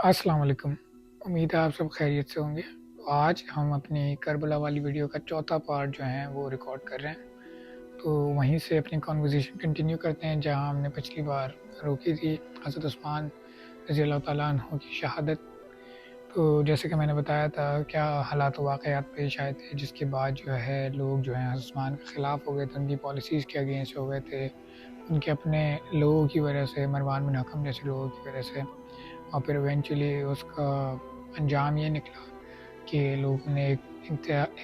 السلام علیکم۔ امید ہے آپ سب خیریت سے ہوں گے۔ تو آج ہم اپنی کربلا والی ویڈیو کا چوتھا پارٹ جو ہے وہ ریکارڈ کر رہے ہیں، تو وہیں سے اپنی کانورزیشن کنٹینیو کرتے ہیں جہاں ہم نے پچھلی بار روکی تھی، حضرت عثمان رضی اللہ تعالیٰ عنہ کی شہادت۔ تو جیسے کہ میں نے بتایا تھا کیا حالات و واقعات پیش آئے تھے جس کے بعد جو ہے لوگ جو ہیں حضرت عثمان کے خلاف ہو گئے تھے، ان کی پالیسیز کے اگینسٹ ہو گئے تھے، ان کے اپنے لوگوں کی وجہ سے، مروان بن حکم جیسے لوگوں کی وجہ سے، اور پھر ایونچولی اس کا انجام یہ نکلا کہ لوگوں نے ایک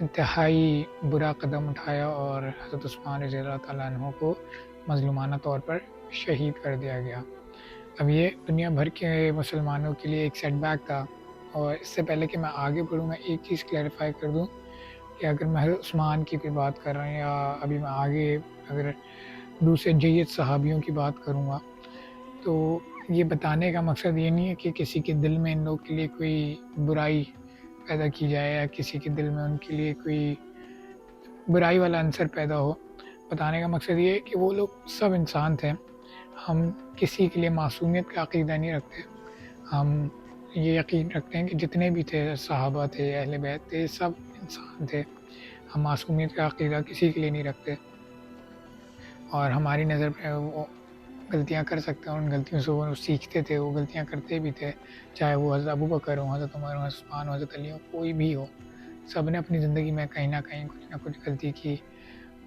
انتہائی برا قدم اٹھایا اور حضرت عثمان رضی اللہ تعالیٰ عنہ کو مظلومانہ طور پر شہید کر دیا گیا۔ اب یہ دنیا بھر کے مسلمانوں کے لیے ایک سیٹ بیک تھا، اور اس سے پہلے کہ میں آگے بڑھوں میں ایک چیز کلیریفائی کر دوں کہ اگر میں حضرت عثمان کی کوئی بات کر رہا ہوں یا ابھی میں آگے اگر دوسرے جید صحابیوں کی بات کروں گا، تو یہ بتانے کا مقصد یہ نہیں ہے کہ کسی کے دل میں ان لوگ کے لیے کوئی برائی پیدا کی جائے یا کسی کے دل میں ان کے لیے کوئی برائی والا عنصر پیدا ہو۔ بتانے کا مقصد یہ ہے کہ وہ لوگ سب انسان تھے، ہم کسی کے لیے معصومیت کا عقیدہ نہیں رکھتے، ہم یہ یقین رکھتے ہیں کہ جتنے بھی تھے صحابہ تھے، اہل بیت تھے، سب انسان تھے، ہم معصومیت کا عقیدہ کسی کے لیے نہیں رکھتے، اور ہماری نظر میں وہ غلطیاں کر سکتے ہیں، ان غلطیوں سے وہ سیکھتے تھے، وہ غلطیاں کرتے بھی تھے، چاہے وہ حضرت ابوبکر ہوں، حضرت عمر ہوں، حضرت عثمان ہوں، حضرت علی ہوں، کوئی بھی ہو، سب نے اپنی زندگی میں کہیں نہ کہیں کچھ نہ کچھ غلطی کی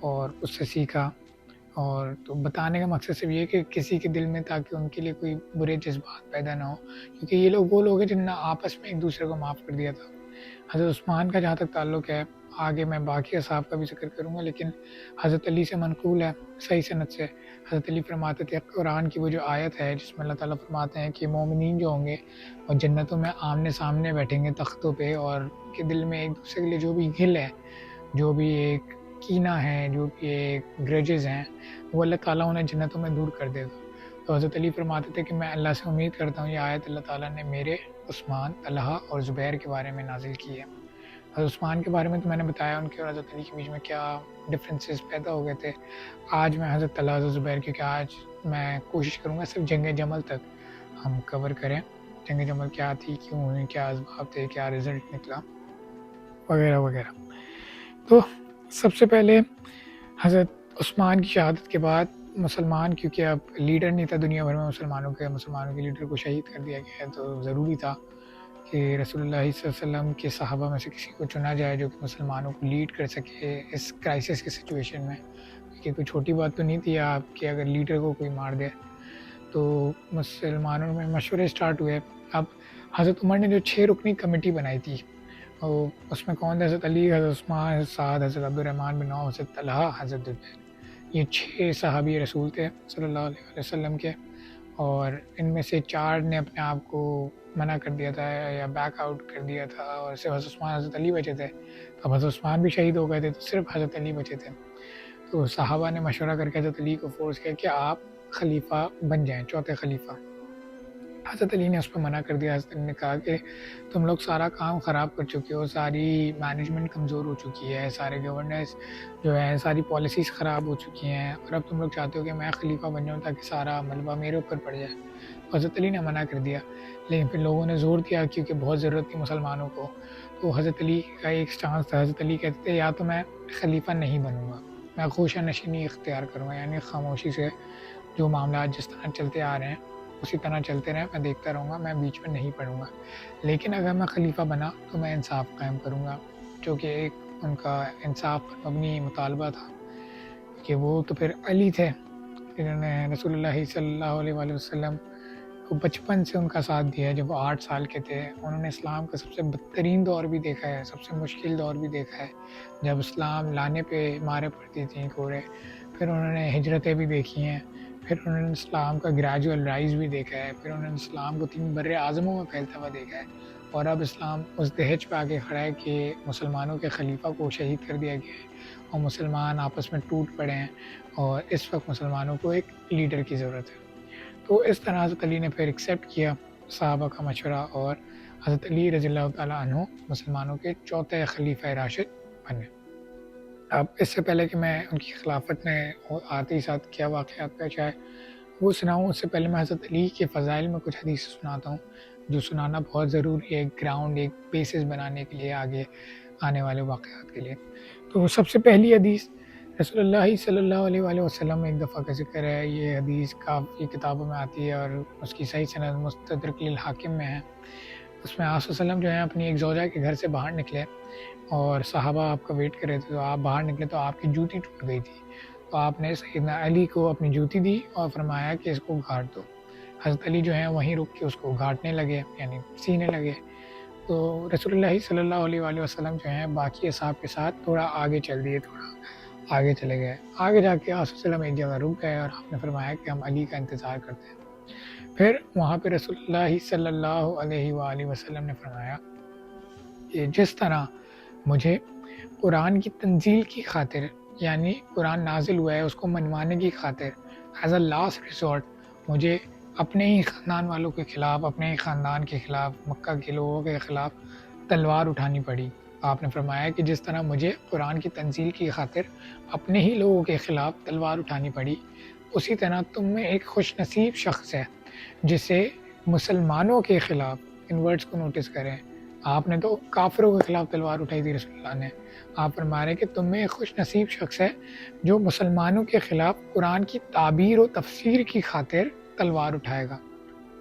اور اس سے سیکھا۔ اور تو بتانے کا مقصد صرف یہ ہے کہ کسی کے دل میں تاکہ ان کے لیے کوئی برے جذبات پیدا نہ ہو، کیونکہ یہ لوگ وہ لوگ ہیں جنہوں نے آپس میں ایک دوسرے کو معاف کر دیا تھا۔ حضرت عثمان کا جہاں تک تعلق ہے، آگے میں باقی اصحاب کا بھی ذکر کروں گا، لیکن حضرت علی سے منقول ہے صحیح سند سے، حضرت علی فرماتے تھے قرآن کی وہ جو آیت ہے جس میں اللہ تعالیٰ فرماتے ہیں کہ مومنین جو ہوں گے وہ جنتوں میں آمنے سامنے بیٹھیں گے تختوں پہ، اور ان کے دل میں ایک دوسرے کے لیے جو بھی غل ہے، جو بھی ایک کینہ ہے، جو بھی ایک گرجز ہیں، وہ اللہ تعالیٰ انہیں جنتوں میں دور کر دے گا۔ تو حضرت علی فرماتے تھے کہ میں اللہ سے امید کرتا ہوں یہ آیت اللہ تعالیٰ نے میرے، عثمان، طلحہ اور زبیر کے بارے میں نازل کی ہے۔ حضرت عثمان کے بارے میں تو میں نے بتایا ان کے اور حضرت علی کے بیچ میں کیا ڈفرینسز پیدا ہو گئے تھے۔ آج میں حضرت طلحہ، حضرت زبیر، کیونکہ آج میں کوشش کروں گا صرف جنگ جمل تک ہم کور کریں، جنگ جمل کیا تھی، کیوں ہوئی، کیا اسباب تھے، کیا رزلٹ نکلا، وغیرہ وغیرہ۔ تو سب سے پہلے حضرت عثمان کی شہادت کے بعد مسلمان، کیونکہ اب لیڈر نہیں تھا دنیا بھر میں مسلمانوں کے لیڈر کو شہید کر دیا گیا ہے، تو ضروری تھا کہ رسول اللہ صلی اللہ علیہ وسلم کے صحابہ میں سے کسی کو چنا جائے جو کہ مسلمانوں کو لیڈ کر سکے اس کرائسس کی سچویشن میں، کیونکہ کوئی چھوٹی بات تو نہیں تھی آپ کہ اگر لیڈر کو کوئی مار دے۔ تو مسلمانوں میں مشورے سٹارٹ ہوئے۔ اب حضرت عمر نے جو 6 رکنی کمیٹی بنائی تھی، اور اس میں کون تھے؟ حضرت علی، حضرت عثمان، حضرت سعد، حضرت عبدالرحمن بن عوف، حضرت طلحہ، حضرت زبیر۔ یہ 6 صحابی رسول تھے صلی اللہ علیہ وسلم کے، اور ان میں سے 4 نے اپنے آپ کو منع کر دیا تھا یا بیک آؤٹ کر دیا تھا، اور صرف حضرت عثمان، حضرت علی بچے تھے۔ اب حضرت عثمان بھی شہید ہو گئے تھے تو صرف حضرت علی بچے تھے۔ تو صحابہ نے مشورہ کر کے حضرت علی کو فورس کیا کہ آپ خلیفہ بن جائیں، چوتھے خلیفہ۔ حضرت علی نے اس پہ منع کر دیا۔ حضرت علی نے کہا کہ تم لوگ سارا کام خراب کر چکے ہو، ساری مینجمنٹ کمزور ہو چکی ہے، سارے گورننس جو ہے، ساری پالیسیز خراب ہو چکی ہیں، اور اب تم لوگ چاہتے ہو کہ میں خلیفہ بن جاؤں تاکہ سارا ملبہ میرے اوپر پڑ جائے۔ حضرت علی نے منع کر دیا، لیکن پھر لوگوں نے زور دیا کیونکہ بہت ضرورت تھی مسلمانوں کو۔ تو حضرت علی کا ایک سٹانس تھا، حضرت علی کہتے تھے یا تو میں خلیفہ نہیں بنوں گا، میں گوشہ نشینی اختیار کروں گا، یعنی خاموشی سے جو معاملات جس طرح چلتے آ رہے ہیں اسی طرح چلتے رہیں، میں دیکھتا رہوں گا، میں بیچ میں نہیں پڑوں گا، لیکن اگر میں خلیفہ بنا تو میں انصاف قائم کروں گا، جو کہ ایک ان کا انصاف پر مبنی مطالبہ تھا، کہ وہ تو پھر علی تھے جنہوں نے رسول اللہ صلی اللہ علیہ وآلہ وسلم کو بچپن سے ان کا ساتھ دیا ہے۔ جب وہ 8 سال کے تھے انہوں نے اسلام کا سب سے بدترین دور بھی دیکھا ہے، سب سے مشکل دور بھی دیکھا ہے، جب اسلام لانے پہ مارے پڑتی تھیں کوڑے، پھر انہوں نے ہجرتیں بھی دیکھی ہیں، پھر انہوں نے اسلام کا گریجول رائز بھی دیکھا ہے، پھر انہوں نے اسلام کو 3 بر اعظموں میں پھیلتا ہوا دیکھا ہے، اور اب اسلام اس دہج پہ آگے کھڑا ہے کہ مسلمانوں کے خلیفہ کو شہید کر دیا گیا ہے اور مسلمان آپس میں ٹوٹ پڑے ہیں، اور اس وقت مسلمانوں کو ایک لیڈر کی ضرورت ہے۔ تو اس طرح حضرت علی نے پھر ایکسیپٹ کیا صحابہ کا مشورہ، اور حضرت علی رضی اللہ تعالیٰ عنہ مسلمانوں کے چوتھے خلیفہ راشد بنے۔ اب اس سے پہلے کہ میں ان کی خلافت میں آتے ہی ساتھ کیا واقعات پیش آئے وہ سناؤں، اس سے پہلے میں حضرت علی کے فضائل میں کچھ حدیث سناتا ہوں۔ جو سنانا بہت ضروری ہے، ایک گراؤنڈ، ایک بیسس بنانے کے لیے آگے آنے والے واقعات کے لیے۔ تو سب سے پہلی حدیث رسول اللہ صلی اللہ علیہ وآلہ وسلم ایک دفعہ کا ذکر ہے۔ یہ حدیث کافی کتابوں میں آتی ہے اور اس کی صحیح سند مستدرک للحاکم میں ہے۔ اس میں آپ صلی اللہ علیہ وسلم جو ہے اپنی ایک زوجہ کے گھر سے باہر نکلے اور صحابہ آپ کا ویٹ کر رہے تھے، تو آپ باہر نکلے تو آپ کی جوتی ٹوٹ گئی تھی، تو آپ نے سیدنا علی کو اپنی جوتی دی اور فرمایا کہ اس کو گھاٹ دو۔ حضرت علی جو ہیں وہیں رک کے اس کو گھاٹنے لگے، یعنی سینے لگے۔ تو رسول اللہ صلی اللہ علیہ وآلہ وسلم جو ہیں باقی اصحاب کے ساتھ تھوڑا آگے چل دیے، تھوڑا آگے چلے گئے۔ آگے جا کے آپ صلی اللہ علیہ وسلم ایک جگہ رک گئے اور آپ نے فرمایا کہ ہم علی کا انتظار کرتے ہیں۔ پھر وہاں پہ رسول اللہ صلی اللہ علیہ وآلہ وسلم نے فرمایا کہ جس طرح مجھے قرآن کی تنزیل کی خاطر، یعنی قرآن نازل ہوا ہے اس کو منوانے کی خاطر، ایز اے لاسٹ ریسورٹ مجھے اپنے ہی خاندان والوں کے خلاف، اپنے ہی خاندان کے خلاف، مکہ کے لوگوں کے خلاف تلوار اٹھانی پڑی۔ آپ نے فرمایا کہ جس طرح مجھے قرآن کی تنزیل کی خاطر اپنے ہی لوگوں کے خلاف تلوار اٹھانی پڑی، اسی طرح تم میں ایک خوش نصیب شخص ہے جسے مسلمانوں کے خلاف، ان ورڈز کو نوٹس کریں، آپ نے تو کافروں کے خلاف تلوار اٹھائی تھی رسول اللہ نے، آپ فرما رہے ہیں کہ تم میں ایک خوش نصیب شخص ہے جو مسلمانوں کے خلاف قرآن کی تعبیر و تفسیر کی خاطر تلوار اٹھائے گا۔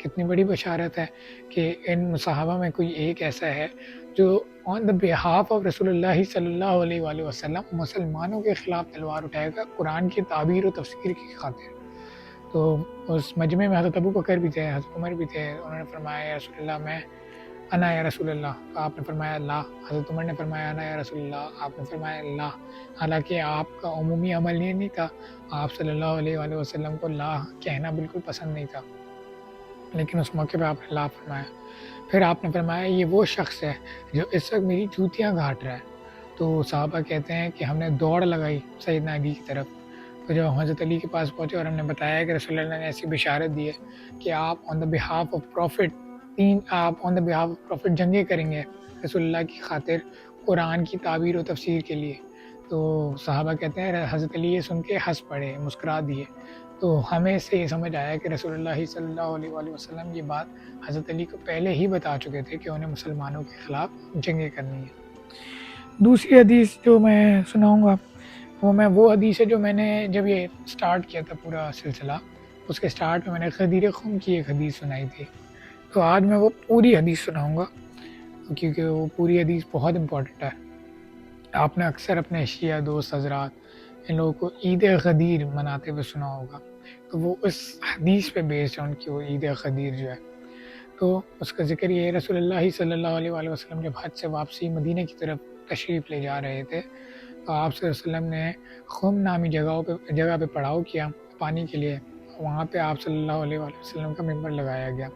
کتنی بڑی بشارت ہے کہ ان صحابہ میں کوئی ایک ایسا ہے جو آن دا بہاف آف رسول اللہ صلی اللہ علیہ وآلہ وسلم مسلمانوں کے خلاف تلوار اٹھائے گا قرآن کی تعبیر و تفسیر کی خاطر۔ تو اس مجمع میں حضرت ابو بکر بھی تھے، حضرت عمر بھی تھے، انہوں نے فرمایا یا رسول اللہ میں انا یا رسول اللہ، تو آپ نے فرمایا لا۔ حضرت عمر نے فرمایا انا یا رسول اللہ، آپ نے فرمایا لا۔ حالانکہ آپ کا عمومی عمل یہ نہیں تھا، آپ صلی اللہ علیہ وآلہ وسلم کو لا کہنا بالکل پسند نہیں تھا، لیکن اس موقع پہ آپ نے لا فرمایا۔ پھر آپ نے فرمایا یہ وہ شخص ہے جو اس وقت میری جوتیاں گھاٹ رہا ہے۔ تو صحابہ کہتے ہیں کہ ہم نے دوڑ لگائی سیدنا علی کی طرف، تو جب حضرت علی کے پاس پہنچے اور ہم نے بتایا کہ رسول اللہ نے ایسی بشارت دی ہے کہ آپ آن دا بہاف آف پروفٹ آپ آن دا بہاف آف پروفٹ جنگیں کریں گے رسول اللہ کی خاطر قرآن کی تعبیر و تفسیر کے لیے، تو صحابہ کہتے ہیں حضرت علی یہ سن کے ہنس پڑے، مسکرا دیے۔ تو ہمیں سے یہ سمجھ آیا کہ رسول اللہ صلی اللہ علیہ وآلہ وسلم یہ بات حضرت علی کو پہلے ہی بتا چکے تھے کہ انہیں مسلمانوں کے خلاف جنگیں کرنی ہے۔ دوسری حدیث جو میں سناؤں گا وہ حدیث ہے جو میں نے جب یہ سٹارٹ کیا تھا پورا سلسلہ، اس کے سٹارٹ میں میں نے غدیر خم کی ایک حدیث سنائی تھی، تو آج میں وہ پوری حدیث سناؤں گا کیونکہ وہ پوری حدیث بہت امپورٹنٹ ہے۔ آپ نے اکثر اپنے شیعہ دوست حضرات ان لوگوں کو عید غدیر مناتے ہوئے سنا ہوگا، تو وہ اس حدیث پہ بیسڈ ہے ان کی وہ عید غدیر جو ہے۔ تو اس کا ذکر یہ ہے، رسول اللہ صلی اللہ علیہ وآلہ وسلم جب حج سے واپسی مدینہ کی طرف تشریف لے جا رہے تھے تو آپ صلی اللہ علیہ وسلم نے خم نامی جگہ پہ پڑاؤ کیا پانی کے لیے۔ وہاں پہ آپ صلی اللہ علیہ وآلہ وسلم کا ممبر لگایا گیا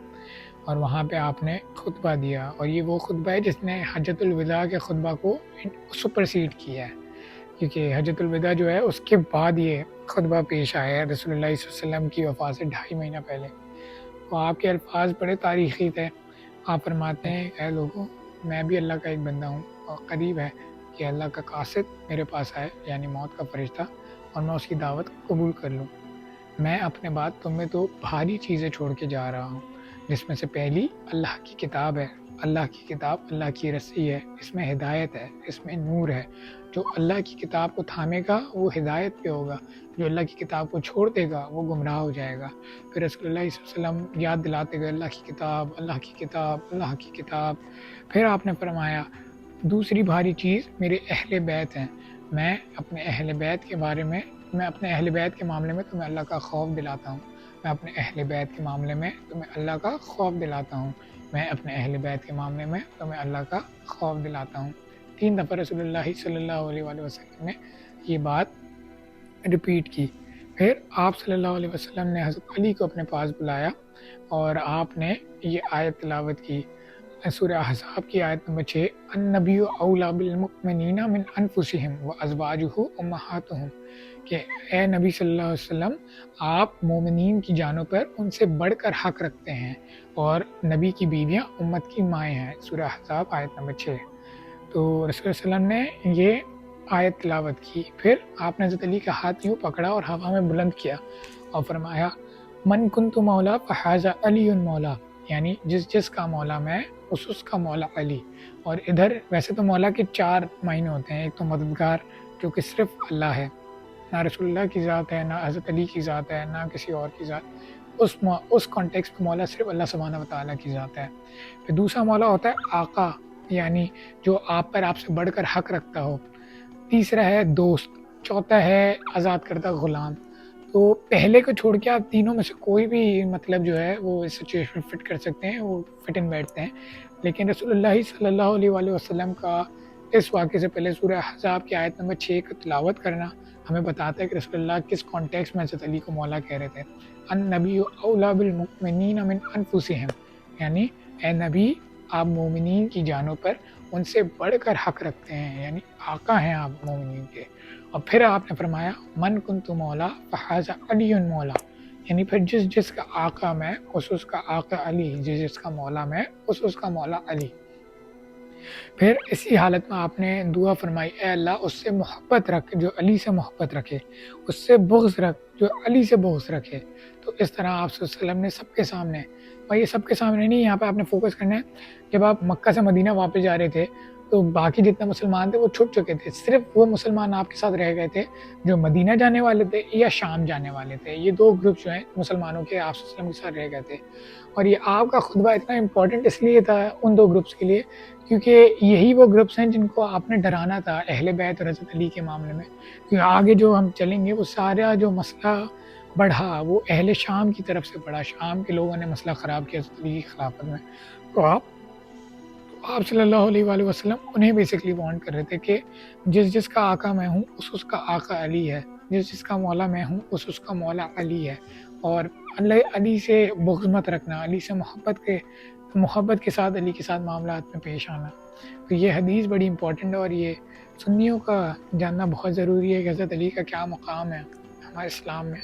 اور وہاں پہ آپ نے خطبہ دیا، اور یہ وہ خطبہ ہے جس نے حجۃ الوداع کے خطبہ کو سپرسیڈ کیا ہے، کیونکہ حجۃ الوداع جو ہے اس کے بعد یہ خطبہ پیش آیا ہے رسول اللہ صلی اللہ علیہ وسلم کی وفات سے 2.5 مہینہ پہلے۔ تو آپ کے الفاظ بڑے تاریخی تھے۔ آپ فرماتے ہیں اے لوگوں، میں بھی اللہ کا ایک بندہ ہوں اور قریب ہے کہ اللہ کا قاصد میرے پاس آئے، یعنی موت کا فرشتہ، اور میں اس کی دعوت قبول کر لوں۔ میں اپنے بعد تم میں تو بھاری چیزیں چھوڑ کے جا رہا ہوں، جس میں سے پہلی اللہ کی کتاب ہے۔ اللہ کی کتاب اللہ کی رسی ہے، اس میں ہدایت ہے، اس میں نور ہے۔ جو اللہ کی کتاب کو تھامے گا وہ ہدایت پہ ہوگا، جو اللہ کی کتاب کو چھوڑ دے گا وہ گمراہ ہو جائے گا۔ پھر رسول اللہ صلی اللہ علیہ وسلم یاد دلاتے گئے اللہ کی کتاب، اللہ کی کتاب، اللہ کی کتاب۔ پھر آپ نے فرمایا دوسری بھاری چیز میرے اہل بیت ہیں، میں اپنے اہل بیت کے بارے میں، میں اپنے اہل بیت کے معاملے میں تمہیں اللہ کا خوف دلاتا ہوں، میں اپنے اہل بیت کے معاملے میں تمہیں اللہ کا خوف دلاتا ہوں، میں اپنے اہل بیت کے معاملے میں تمہیں اللہ کا خوف دلاتا ہوں۔ 3 دفعہ رسول اللہ صلی اللہ علیہ وآلہ وسلم نے یہ بات ریپیٹ کی۔ پھر آپ صلی اللہ علیہ وسلم نے حضرت علی کو اپنے پاس بلایا اور آپ نے یہ آیت تلاوت کی، سورہ احزاب کی آیت نمبر 6، النبی اولیٰ بالمؤمنین من انفسہم وازواجہ امہاتہم، کہ اے نبی صلی اللہ علیہ وسلم آپ مومنین کی جانوں پر ان سے بڑھ کر حق رکھتے ہیں، اور نبی کی بیویاں امت کی مائیں ہیں، سورہ احزاب آیت نمبر 6۔ تو رسول اللہ علیہ وسلم نے یہ آیت تلاوت کی۔ پھر آپ نے حضرت علی کا ہاتھ یوں پکڑا اور ہوا میں بلند کیا اور فرمایا من کنت مولا فحاذا علی مولا، یعنی جس کا مولا میں اس کا مولا علی. اور ادھر ویسے تو مولا کے 4 معنی ہوتے ہیں. ایک تو مددگار جو کہ صرف اللہ ہے، نہ رسول اللہ کی ذات ہے، نہ حضرت علی کی ذات ہے، نہ کسی اور کی ذات. اس کانٹیکسٹ میں مولا صرف اللہ سبحانہ و تعالیٰ کی ذات ہے. پھر دوسرا مولا ہوتا ہے آقا، یعنی جو آپ پر آپ سے بڑھ کر حق رکھتا ہو. تیسرا ہے دوست. چوتھا ہے آزاد کردہ غلام. تو پہلے کو چھوڑ کے آپ تینوں میں سے کوئی بھی مطلب جو ہے وہ اس سچویشن فٹ کر سکتے ہیں، وہ فٹ ان بیٹھتے ہیں. لیکن رسول اللہ صلی اللہ علیہ وآلہ وسلم کا اس واقعے سے پہلے سورہ احزاب کی آیت نمبر 6 کا تلاوت کرنا ہمیں بتاتا ہے کہ رسول اللہ کس کانٹیکسٹ میں حضرت علی کو مولا کہہ رہے تھے. النبی اولیٰ بالمؤمنین من انفسہم، یعنی اے نبی آپ مومنین کی جانوں پر ان سے بڑھ کر حق رکھتے ہیں، یعنی آقا ہیں آپ مومنین کے. اور پھر آپ نے فرمایا من کنت مولا فہذا علی مولا، یعنی پھر جس کا آقا میں اس کا آقا علی، جس کا مولا میں اس کا مولا علی. پھر اسی حالت میں آپ نے دعا فرمائی اے اللہ اس سے محبت رکھ جو علی سے محبت رکھے، اس سے بغض رکھ جو علی سے بغض رکھے. تو اس طرح آپ صلی اللہ علیہ وسلم نے سب کے سامنے، اور یہ سب کے سامنے نہیں، یہاں پہ آپ نے فوکس کرنا ہے. جب آپ مکہ سے مدینہ واپس جا رہے تھے تو باقی جتنے مسلمان تھے وہ چھٹ چکے تھے. صرف وہ مسلمان آپ کے ساتھ رہ گئے تھے جو مدینہ جانے والے تھے یا شام جانے والے تھے. یہ 2 گروپ جو ہیں مسلمانوں کے آپ صلی اللہ علیہ وسلم کے ساتھ رہ گئے تھے. اور یہ آپ کا خطبہ اتنا امپورٹنٹ اس لیے تھا ان 2 گروپس کے لیے کیونکہ یہی وہ گروپس ہیں جن کو آپ نے ڈرانا تھا اہل بیت اور حضرت علی کے معاملے میں. کیونکہ آگے جو ہم چلیں گے وہ سارا جو مسئلہ بڑھا وہ اہل شام کی طرف سے بڑھا. شام کے لوگوں نے مسئلہ خراب کیا حضرت علی کی خلافت میں. تو آپ صلی اللہ علیہ وآلہ وسلم انہیں بیسکلی وارن کر رہے تھے کہ جس کا آقا میں ہوں اس کا آقا علی ہے، جس کا مولا میں ہوں اس کا مولا علی ہے. اور علی سے بغض مت رکھنا، علی سے محبت کے ساتھ علی کے ساتھ معاملات میں پیش آنا. تو یہ حدیث بڑی امپورٹنٹ ہے اور یہ سنیوں کا جاننا بہت ضروری ہے کہ حضرت علی کا کیا مقام ہے ہمارے اسلام میں،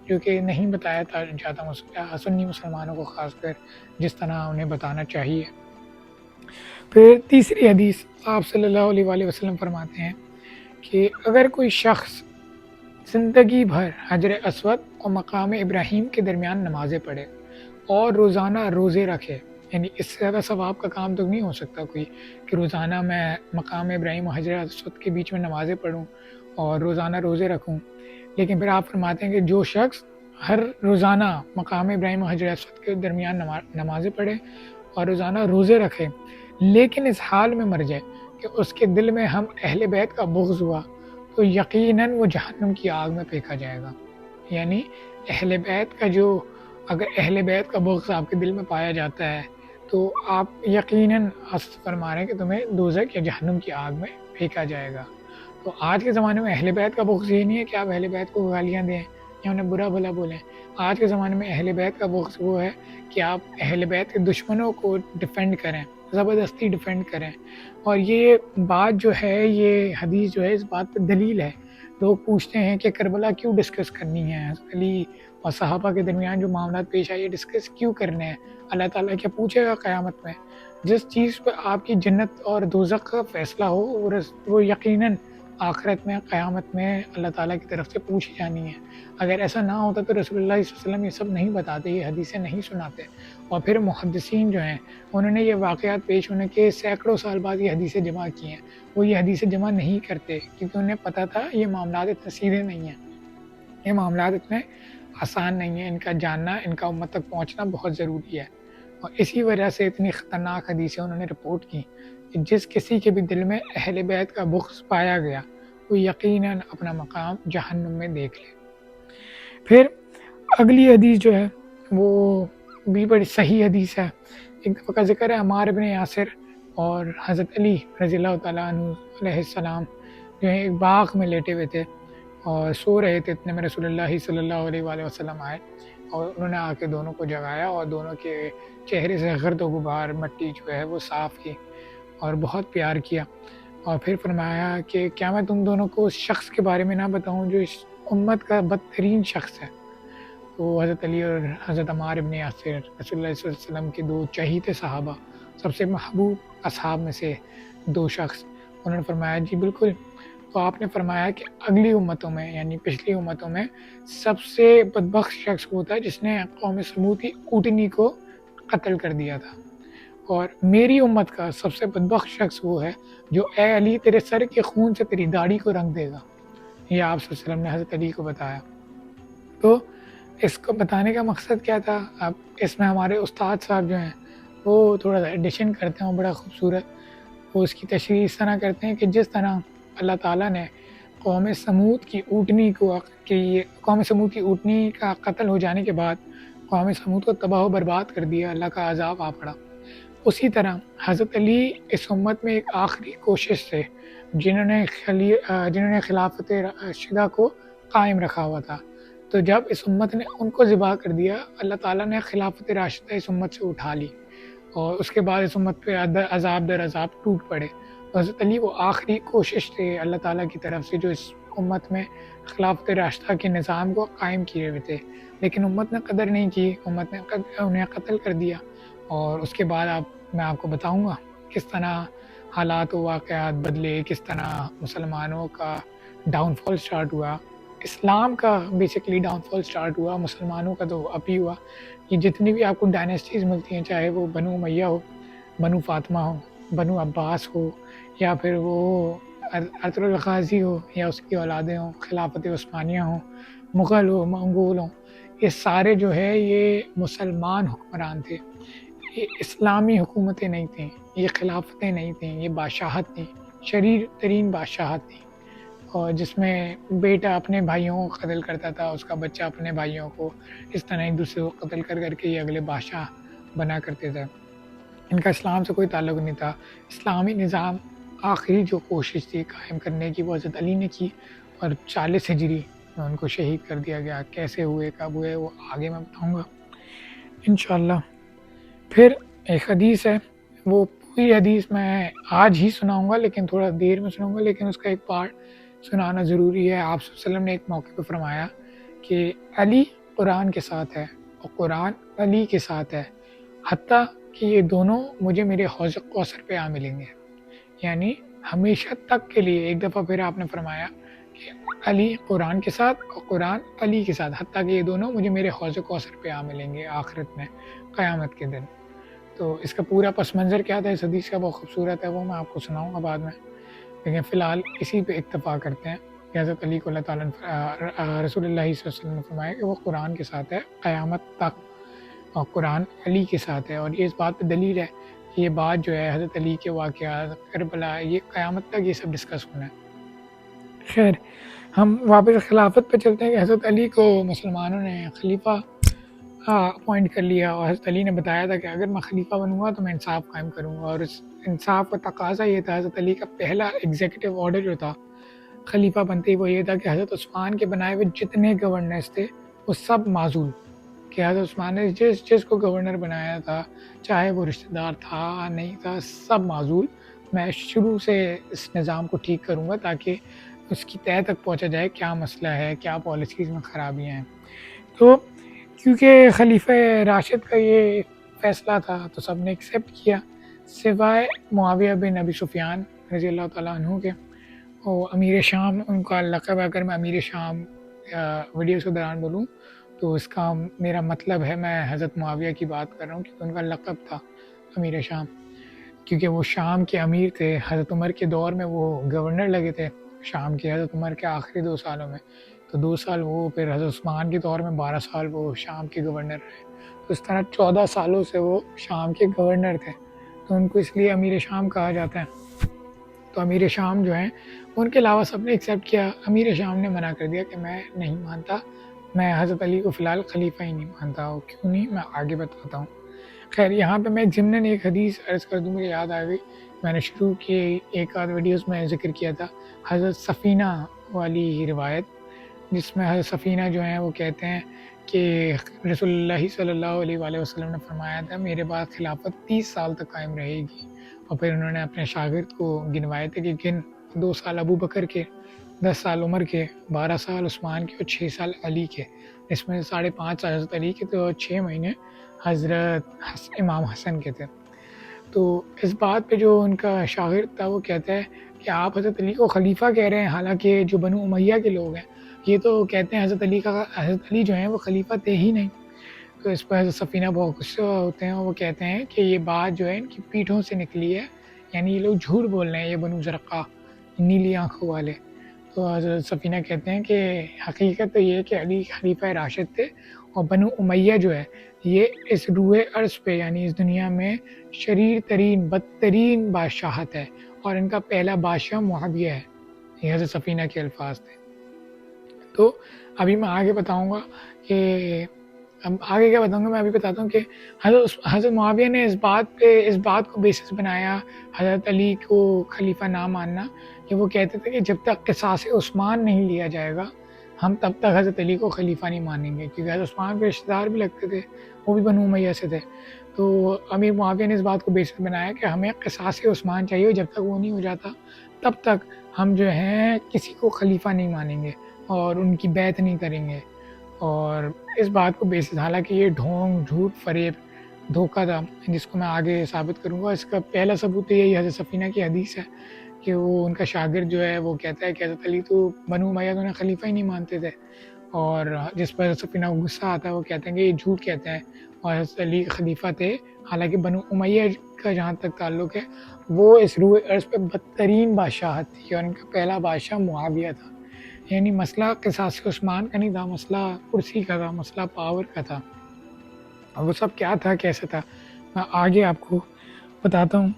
جو کہ نہیں بتایا تھا زیادہ سنی مسلمانوں کو، خاص کر جس طرح انہیں بتانا چاہیے. پھر تیسری حدیث آپ صلی اللہ علیہ وآلہ وسلم فرماتے ہیں کہ اگر کوئی شخص زندگی بھر حجر اسود اور مقام ابراہیم کے درمیان نمازیں پڑھے اور روزانہ روزے رکھے، یعنی اس سے زیادہ ثواب کا کام تو نہیں ہو سکتا کوئی کہ روزانہ میں مقام ابراہیم اور حجر اسود کے بیچ میں نمازیں پڑھوں اور روزانہ روزے رکھوں. لیکن پھر آپ فرماتے ہیں کہ جو شخص ہر روزانہ مقام ابراہیم اور حجر اسود کے درمیان نمازیں پڑھے اور روزانہ روزے رکھے لیکن اس حال میں مر جائے کہ اس کے دل میں ہم اہل بیت کا بغض ہوا تو یقیناً وہ جہنم کی آگ میں پھینکا جائے گا. یعنی اہل بیت کا اگر اہل بیت کا بغض آپ کے دل میں پایا جاتا ہے تو آپ یقیناً فرما رہے ہیں کہ تمہیں دوزخ یا جہنم کی آگ میں پھینکا جائے گا. تو آج کے زمانے میں اہل بیت کا بغض یہ نہیں ہے کہ آپ اہل بیت کو گالیاں دیں یا انہیں برا بھلا بولیں. آج کے زمانے میں اہل بیت کا بغض وہ ہے کہ آپ اہل بیت کے دشمنوں کو ڈیفینڈ کریں، زبردستی ڈیفینڈ کریں. اور یہ بات جو ہے، یہ حدیث جو ہے اس بات پہ دلیل ہے. لوگ پوچھتے ہیں کہ کربلا کیوں ڈسکس کرنی ہے، حضرت علی اور صحابہ کے درمیان جو معاملات پیش آئے ڈسکس کیوں کرنے ہیں؟ اللہ تعالیٰ کیا پوچھے گا قیامت میں؟ جس چیز پہ آپ کی جنت اور دوزخ کا فیصلہ ہو وہ یقیناً آخرت میں قیامت میں اللہ تعالیٰ کی طرف سے پوچھی جانی ہے. اگر ایسا نہ ہوتا تو رسول اللہ صلی اللہ علیہ وسلم یہ سب نہیں بتاتے، یہ حدیثیں نہیں سناتے. اور پھر محدثین جو ہیں انہوں نے یہ واقعات پیش ہونے کے سینکڑوں سال بعد یہ حدیثیں جمع کی ہیں. وہ یہ حدیثیں جمع نہیں کرتے کیونکہ انہیں پتہ تھا یہ معاملات اتنے سیدھے نہیں ہیں، یہ معاملات اتنے آسان نہیں ہیں، ان کا جاننا، ان کا امت تک پہنچنا بہت ضروری ہے. اور اسی وجہ سے اتنی خطرناک حدیثیں انہوں نے رپورٹ کی کہ جس کسی کے بھی دل میں اہل بیت کا بغض پایا گیا وہ یقیناً اپنا مقام جہنم میں دیکھ لے. پھر اگلی حدیث جو ہے وہ بھی بڑی صحیح حدیث ہے. ایک دفعہ کا ذکر ہے عمار ابن یاسر اور حضرت علی رضی اللہ تعالیٰ عنہ علیہ السلام جو ہے ایک باغ میں لیٹے ہوئے تھے اور سو رہے تھے. اتنے میں رسول اللہ صلی اللہ علیہ وآلہ وسلم آئے اور انہوں نے آ کے دونوں کو جگایا اور دونوں کے چہرے سے گرد و غبار مٹی جو ہے وہ صاف کی اور بہت پیار کیا. اور پھر فرمایا کہ کیا میں تم دونوں کو اس شخص کے بارے میں نہ بتاؤں جو اس امت کا بدترین شخص ہے؟ تو حضرت علی اور حضرت عمار ابن یاسر رسول اللہ صلی اللہ علیہ وسلم کے 2 چہیتے صحابہ، سب سے محبوب اصحاب میں سے 2 شخص، انہوں نے فرمایا جی بالکل. تو آپ نے فرمایا کہ اگلی امتوں میں یعنی پچھلی امتوں میں سب سے بدبخت شخص ہوتا ہے جس نے قوم سمود کی اونٹنی کو قتل کر دیا تھا، اور میری امت کا سب سے بدبخت شخص وہ ہے جو اے علی تیرے سر کے خون سے تیری داڑھی کو رنگ دے گا۔ یہ آپ صلی اللہ علیہ وسلم نے حضرت علی کو بتایا۔ تو اس کو بتانے کا مقصد کیا تھا؟ اب اس میں ہمارے استاد صاحب جو ہیں وہ تھوڑا سا ایڈیشن کرتے ہیں، بڑا خوبصورت وہ اس کی تشریح اس طرح کرتے ہیں کہ جس طرح اللہ تعالیٰ نے قوم سمود کی اونٹنی کا قتل ہو جانے کے بعد قوم سمود کو تباہ و برباد کر دیا، اللہ کا عذاب آ پڑا، اسی طرح حضرت علی اس امت میں ایک آخری کوشش تھے جنہوں نے خلافت راشدہ کو قائم رکھا ہوا تھا۔ تو جب اس امت نے ان کو ذبح کر دیا، اللہ تعالیٰ نے خلافت راشدہ اس امت سے اٹھا لی، اور اس کے بعد اس امت پہ عذاب در عذاب ٹوٹ پڑے۔ حضرت علی وہ آخری کوشش تھے اللہ تعالیٰ کی طرف سے جو اس امت میں خلافت راشدہ کے نظام کو قائم کیے ہوئے تھے، لیکن امت نے قدر نہیں کی، امت نے انہیں قتل کر دیا۔ اور اس کے بعد میں آپ کو بتاؤں گا کس طرح حالات و واقعات بدلے، کس طرح مسلمانوں کا ڈاؤن فال سٹارٹ ہوا، اسلام کا بیسیکلی ڈاؤن فال سٹارٹ ہوا، مسلمانوں کا تو اپ ہی ہوا۔ یہ جتنی بھی آپ کو ڈائنیسٹیز ملتی ہیں، چاہے وہ بنو امیہ ہو، بنو فاطمہ ہو، بنو عباس ہو، یا پھر وہ ارطغرل الغازی ہو یا اس کی اولادیں ہوں، خلافت عثمانیہ ہوں، مغل ہو، منگول ہوں، یہ سارے جو ہے یہ مسلمان حکمران تھے، یہ اسلامی حکومتیں نہیں تھیں، یہ خلافتیں نہیں تھیں، یہ بادشاہت تھیں، شریر ترین بادشاہت تھیں، اور جس میں بیٹا اپنے بھائیوں کو قتل کرتا تھا، اس کا بچہ اپنے بھائیوں کو، اس طرح ایک دوسرے کو قتل کر کر کے یہ اگلے بادشاہ بنا کرتے تھے۔ ان کا اسلام سے کوئی تعلق نہیں تھا۔ اسلامی نظام آخری جو کوشش تھی قائم کرنے کی وہ حضرت علی نے کی، اور 40 ہجری میں ان کو شہید کر دیا گیا۔ کیسے ہوئے، کب ہوئے، وہ آگے میں بتاؤں گا انشاءاللہ۔ پھر ایک حدیث ہے، وہ پوری حدیث میں آج ہی سناؤں گا، لیکن تھوڑا دیر میں سناؤں گا، لیکن اس کا ایک پارٹ سنانا ضروری ہے۔ آپ صلی اللہ علیہ وسلم نے ایک موقع پہ فرمایا کہ علی قرآن کے ساتھ ہے اور قرآن علی کے ساتھ ہے، حتیٰ کہ یہ دونوں مجھے میرے حوض کوثر پہ آ ملیں گے، یعنی ہمیشہ تک کے لیے۔ ایک دفعہ پھر آپ نے فرمایا کہ علی قرآن کے ساتھ اور قرآن علی کے ساتھ، حتیٰ کہ یہ دونوں مجھے میرے حوض کوثر پہ آ ملیں گے آخرت میں، قیامت کے دن۔ تو اس کا پورا پس منظر کیا تھا اس حدیث کا، بہت خوبصورت ہے، وہ میں آپ کو سناؤں گا بعد میں، لیکن فی الحال اسی پہ اکتفا کرتے ہیں کہ حضرت علی کو اللہ تعالیٰ نے رسول اللہ صلی اللہ علیہ وسلم نے فرمایا کہ وہ قرآن کے ساتھ ہے قیامت تک، اور قرآن علی کے ساتھ ہے۔ اور یہ اس بات پہ دلیل ہے کہ یہ بات جو ہے حضرت علی کے واقعات، کربلا، یہ قیامت تک یہ سب ڈسکس ہونا ہے۔ خیر، ہم واپس خلافت پہ چلتے ہیں کہ حضرت علی کو مسلمانوں نے خلیفہ اپوائنٹ کر لیا، اور حضرت علی نے بتایا تھا کہ اگر میں خلیفہ بنوں گا تو میں انصاف قائم کروں گا، اور اس انصاف کا تقاضا یہ تھا، حضرت علی کا پہلا ایگزیکٹو آرڈر جو تھا خلیفہ بنتے ہی وہ یہ تھا کہ حضرت عثمان کے بنائے ہوئے جتنے گورنرز تھے وہ سب معزول، کہ حضرت عثمان نے جس کو گورنر بنایا تھا، چاہے وہ رشتہ دار تھا نہیں تھا، سب معزول۔ میں شروع سے اس نظام کو ٹھیک کروں گا تاکہ اس کی تہہ تک پہنچا جائے کیا مسئلہ ہے، کیا پالیسیز میں خرابیاں ہیں۔ تو کیونکہ خلیفہ راشد کا یہ فیصلہ تھا تو سب نے ایکسیپٹ کیا، سوائے معاویہ بن ابی سفیان رضی اللہ تعالیٰ عنہ کے۔ وہ امیر شام ان کا لقب ہے، اگر میں امیر شام ویڈیوز کے دوران بولوں تو اس کا میرا مطلب ہے میں حضرت معاویہ کی بات کر رہا ہوں، کیونکہ ان کا لقب تھا امیر شام، کیونکہ وہ شام کے امیر تھے۔ حضرت عمر کے دور میں وہ گورنر لگے تھے شام کے، حضرت عمر کے آخری 2 سالوں میں، تو 2 سال وہ، پھر حضرت عثمان کے دور میں 12 سال وہ شام کے گورنر رہے، تو اس طرح 14 سالوں سے وہ شام کے گورنر تھے، تو ان کو اس لیے امیر شام کہا جاتا ہے۔ تو امیر شام جو ہیں ان کے علاوہ سب نے ایکسیپٹ کیا، امیر شام نے منع کر دیا کہ میں نہیں مانتا، میں حضرت علی کو فی الحال خلیفہ ہی نہیں مانتا ہوں۔ کیوں نہیں، میں آگے بتاتا ہوں۔ خیر، یہاں پہ میں ضمناً ایک حدیث عرض کر دوں، مجھے یاد آ گئی، میں نے شروع کی ایک آدھ ویڈیوز میں ذکر کیا تھا حضرت سفینہ والی روایت، جس میں حضرت سفینہ جو ہیں وہ کہتے ہیں کہ رسول اللہ صلی اللہ علیہ وآلہ وسلم نے فرمایا تھا میرے بعد خلافت 30 سال تک قائم رہے گی، اور پھر انہوں نے اپنے شاگرد کو گنوائے تھے کہ 2 سال ابو بکر کے، 10 سال عمر کے، 12 سال عثمان کے اور 6 سال علی کے، اس میں 5.5 سال حضرت علی کے تھے اور 6 مہینے حضرت امام حسن کے تھے۔ تو اس بات پہ جو ان کا شاگرد تھا وہ کہتا ہے کہ آپ حضرت علی کو خلیفہ کہہ رہے ہیں، حالانکہ جو بنو امیہ کے لوگ ہیں یہ تو کہتے ہیں حضرت علی جو ہیں وہ خلیفہ تھے ہی نہیں۔ تو اس پر حضرت سفینہ بہت غصہ ہوتے ہیں اور وہ کہتے ہیں کہ یہ بات جو ہے ان کی پیٹھوں سے نکلی ہے، یعنی یہ لوگ جھوٹ بول رہے ہیں، یہ بنو زرقہ نیلی آنکھوں والے۔ تو حضرت سفینہ کہتے ہیں کہ حقیقت تو یہ ہے کہ علی خلیفہ راشد تھے، اور بنو امیہ جو ہے یہ اس روح ارض پہ یعنی اس دنیا میں شریر ترین بدترین بادشاہت ہے، اور ان کا پہلا بادشاہ معاویہ ہے۔ یہ حضرت سفینہ کے الفاظ تھے۔ تو ابھی میں آگے بتاؤں گا کہ اب آگے کیا بتاؤں گا، میں ابھی بتاتا ہوں کہ حضرت معاویہ نے اس بات کو بیسس بنایا حضرت علی کو خلیفہ نہ ماننا، کہ وہ کہتے تھے کہ جب تک قصاص عثمان نہیں لیا جائے گا ہم تب تک حضرت علی کو خلیفہ نہیں مانیں گے، کیونکہ حضرت عثمان کے رشتہ دار بھی لگتے تھے، وہ بھی بنو امیہ سے تھے۔ تو امیر معاویہ نے اس بات کو بیسس بنایا کہ ہمیں قصاص عثمان چاہیے، جب تک وہ نہیں ہو جاتا تب تک ہم جو ہیں کسی کو خلیفہ نہیں مانیں گے اور ان کی بیعت نہیں کریں گے۔ اور اس بات کو بیسس، حالانکہ یہ ڈھونگ جھوٹ فریب دھوکہ تھا، جس کو میں آگے ثابت کروں گا۔ اس کا پہلا ثبوت تو یہی حضرت سفینہ کی حدیث ہے کہ وہ ان کا شاگرد جو ہے وہ کہتا ہے کہ حضرت علی تو بنو امیہ تو انہیں خلیفہ ہی نہیں مانتے تھے، اور جس پر حضرت سفینہ کو غصہ آتا ہے وہ کہتے ہیں کہ یہ جھوٹ کہتے ہیں، اور حضرت علی خلیفہ تھے، حالانکہ بنو امیہ کا جہاں تک تعلق ہے وہ اس روح ارض پہ بدترین بادشاہت تھی، اور ان کا پہلا بادشاہ معاویہ تھا۔ یعنی مسئلہ قصاص عثمان کا نہیں تھا، مسئلہ کرسی کا تھا، مسئلہ پاور کا تھا۔ اور وہ سب کیا تھا، کیسے تھا، میں آگے آپ کو بتاتا ہوں۔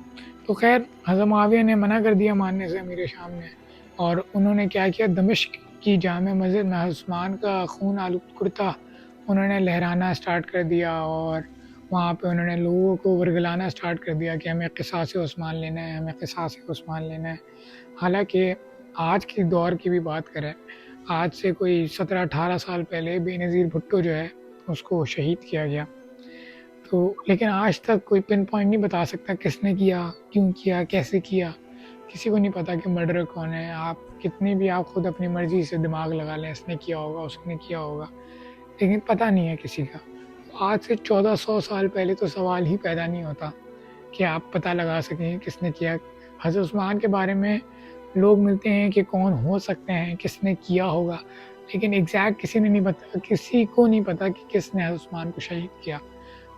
تو خیر حضرت معاویہ نے منع کر دیا ماننے سے امیر شام نے، اور انہوں نے کیا کیا، دمشق کی جامع مسجد میں عثمان کا خون آلود کرتا انہوں نے لہرانا سٹارٹ کر دیا، اور وہاں پہ انہوں نے لوگوں کو ورگلانا سٹارٹ کر دیا کہ ہمیں قصاص عثمان لینا ہے، ہمیں قصاص عثمان لینا ہے۔ حالانکہ آج کے دور کی بھی بات کریں، آج سے کوئی 17-18 سال پہلے بے نظیر بھٹو جو ہے اس کو شہید کیا گیا، تو لیکن آج تک کوئی پن پوائنٹ نہیں بتا سکتا کس نے کیا، کیوں کیا، کیسے کیا، کسی کو نہیں پتا کہ مرڈر کون ہے۔ آپ کتنی بھی آپ خود اپنی مرضی سے دماغ لگا لیں، اس نے کیا ہوگا، اس نے کیا ہوگا، لیکن پتہ نہیں ہے کسی کا۔ آج سے 1400 سال پہلے تو سوال ہی پیدا نہیں ہوتا کہ آپ پتہ لگا سکیں کس نے کیا۔ حضرت عثمان کے بارے میں لوگ ملتے ہیں کہ کون ہو سکتے ہیں، کس نے کیا ہوگا، لیکن ایگزیکٹ کسی کو نہیں پتا کہ کس نے حضرت عثمان کو شہید کیا۔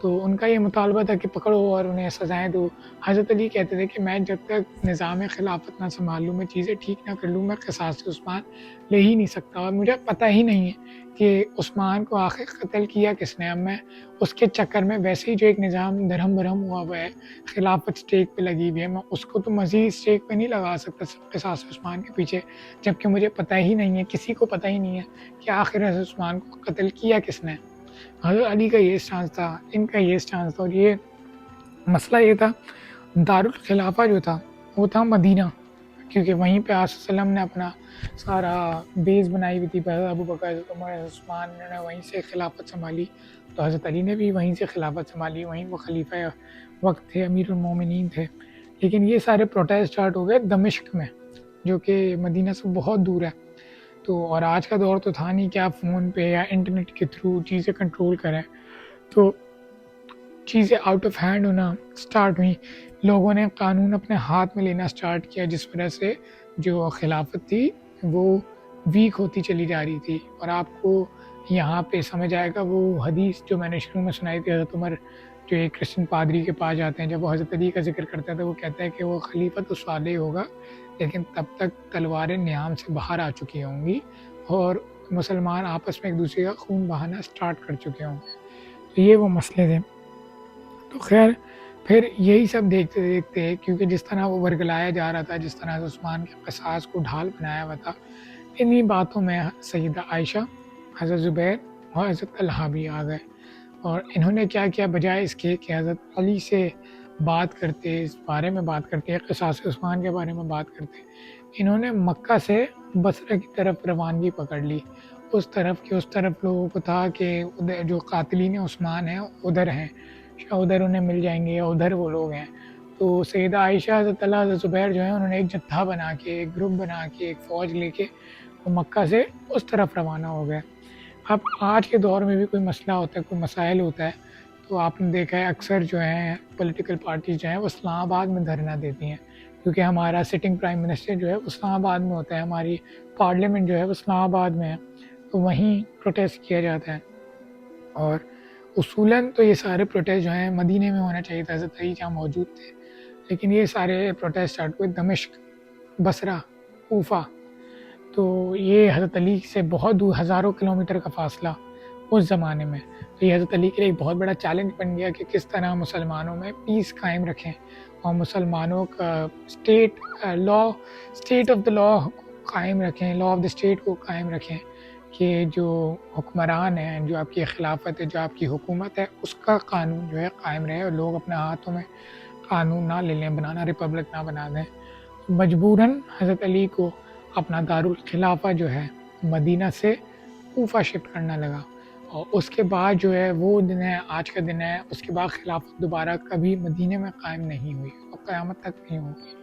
تو ان کا یہ مطالبہ تھا کہ پکڑو اور انہیں سزائیں دو۔ حضرت علی کہتے تھے کہ میں جب تک نظام خلافت نہ سنبھال لوں، میں چیزیں ٹھیک نہ کر لوں، میں قصاص عثمان لے ہی نہیں سکتا، اور مجھے پتہ ہی نہیں ہے کہ عثمان کو آخر قتل کیا کس نے۔ اب میں اس کے چکر میں ویسے ہی جو ایک نظام درہم برہم ہوا ہوا ہے، خلافت سٹیک پہ لگی ہوئی ہے، میں اس کو تو مزید سٹیک پہ نہیں لگا سکتا قصاص عثمان کے پیچھے، جبکہ مجھے پتہ ہی نہیں ہے، کسی کو پتہ ہی نہیں ہے کہ آخر حضرت عثمان کو قتل کیا کس نے۔ حضرت علی کا یہ اسٹانس تھا، ان کا یہ اسٹانس تھا، اور یہ مسئلہ یہ تھا۔ دارالخلافہ جو تھا وہ تھا مدینہ، کیونکہ وہیں پہ آپ صلی اللہ علیہ وسلم نے اپنا سارا بیس بنائی ہوئی تھی، حضرت ابو بکر، حضرت عمر، حضرت عثمان نے وہیں سے خلافت سنبھالی، تو حضرت علی نے بھی وہیں سے خلافت سنبھالی، وہیں وہ خلیفہ وقت تھے، امیر المومنین تھے۔ لیکن یہ سارے پروٹیسٹ اسٹارٹ ہو گئے دمشق میں، جو کہ مدینہ سے بہت دور ہے۔ تو اور آج کا دور تو تھا نہیں کہ آپ فون پہ یا انٹرنیٹ کے تھرو چیزیں کنٹرول کریں، تو چیزیں آؤٹ آف ہینڈ ہونا سٹارٹ ہوئیں، لوگوں نے قانون اپنے ہاتھ میں لینا سٹارٹ کیا، جس وجہ سے جو خلافت تھی وہ ویک ہوتی چلی جا رہی تھی۔ اور آپ کو یہاں پہ سمجھ آئے گا وہ حدیث جو میں نے شروع میں سنائی تھی، حضرت عمر جو ایک کرسچن پادری کے پاس جاتے ہیں، جب وہ حضرت علی کا ذکر کرتا ہے تو وہ کہتا ہے کہ وہ خلیفہ تو صالح ہوگا، لیکن تب تک تلواریں نیام سے باہر آ چکی ہوں گی اور مسلمان آپس میں ایک دوسرے کا خون بہانا سٹارٹ کر چکے ہوں گے۔ تو یہ وہ مسئلے تھے۔ تو خیر پھر یہی سب دیکھتے دیکھتے، کیونکہ جس طرح وہ ورگلایا جا رہا تھا، جس طرح عثمان کے قصاص کو ڈھال بنایا ہوا تھا، انہی باتوں میں سیدہ عائشہ، حضرت زبیر اور حضرت طلحہ بھی آ گئے، اور انہوں نے کیا کیا، بجائے اس کے کہ حضرت علی سے بات کرتے، اس بارے میں بات کرتے، قصاص عثمان کے بارے میں بات کرتے، انہوں نے مکہ سے بصرہ کی طرف روانگی پکڑ لی، اس طرف لوگوں کو تھا کہ ادھر جو قاتلین عثمان ہیں ادھر ہیں، ادھر انہیں مل جائیں گے، یا ادھر وہ لوگ ہیں۔ تو سیدہ عائشہ، حضرت طلحہ، حضرت زبیر جو ہیں، انہوں نے ایک جتھا بنا کے، ایک گروپ بنا کے، ایک فوج لے کے وہ مکہ سے اس طرف روانہ ہو گئے۔ اب آج کے دور میں بھی کوئی مسئلہ ہوتا ہے، کوئی مسائل ہوتا ہے، تو آپ نے دیکھا ہے اکثر جو ہیں پولیٹیکل پارٹیز جو ہیں وہ اسلام آباد میں دھرنا دیتی ہیں، کیونکہ ہمارا سٹنگ پرائم منسٹر جو ہے وہ اسلام آباد میں ہوتا ہے، ہماری پارلیمنٹ جو ہے وہ اسلام آباد میں ہے، تو وہیں پروٹیسٹ کیا جاتا ہے۔ اور اصولاً تو یہ سارے پروٹیسٹ جو ہیں مدینے میں ہونا چاہیے تھا، حضرت علی جہاں موجود تھے، لیکن یہ سارے پروٹیسٹ اسٹارٹ ہوئے دمشق، بصرہ، کوفہ. تو یہ حضرت علی سے بہت دور، ہزاروں کلومیٹر کا فاصلہ اس زمانے میں. تو یہ حضرت علی کے لیے ایک بہت بڑا چیلنج بن گیا کہ کس طرح مسلمانوں میں پیس قائم رکھیں اور مسلمانوں کا اسٹیٹ آف دا لا قائم رکھیں، لا آف دا اسٹیٹ کو قائم رکھیں، کہ جو حکمران ہیں، جو آپ کی خلافت ہے، جو آپ کی حکومت ہے، اس کا قانون جو ہے قائم رہے اور لوگ اپنے ہاتھوں میں قانون نہ لے لیں، بنانا ریپبلک نہ بنا دیں. مجبوراً حضرت علی کو اپنا دارالخلافہ جو ہے مدینہ سے کوفہ شفٹ کرنا لگا. اور اس کے بعد جو ہے وہ دن ہے، آج کا دن ہے، اس کے بعد خلافت دوبارہ کبھی مدینہ میں قائم نہیں ہوئی اور قیامت تک نہیں ہوگی.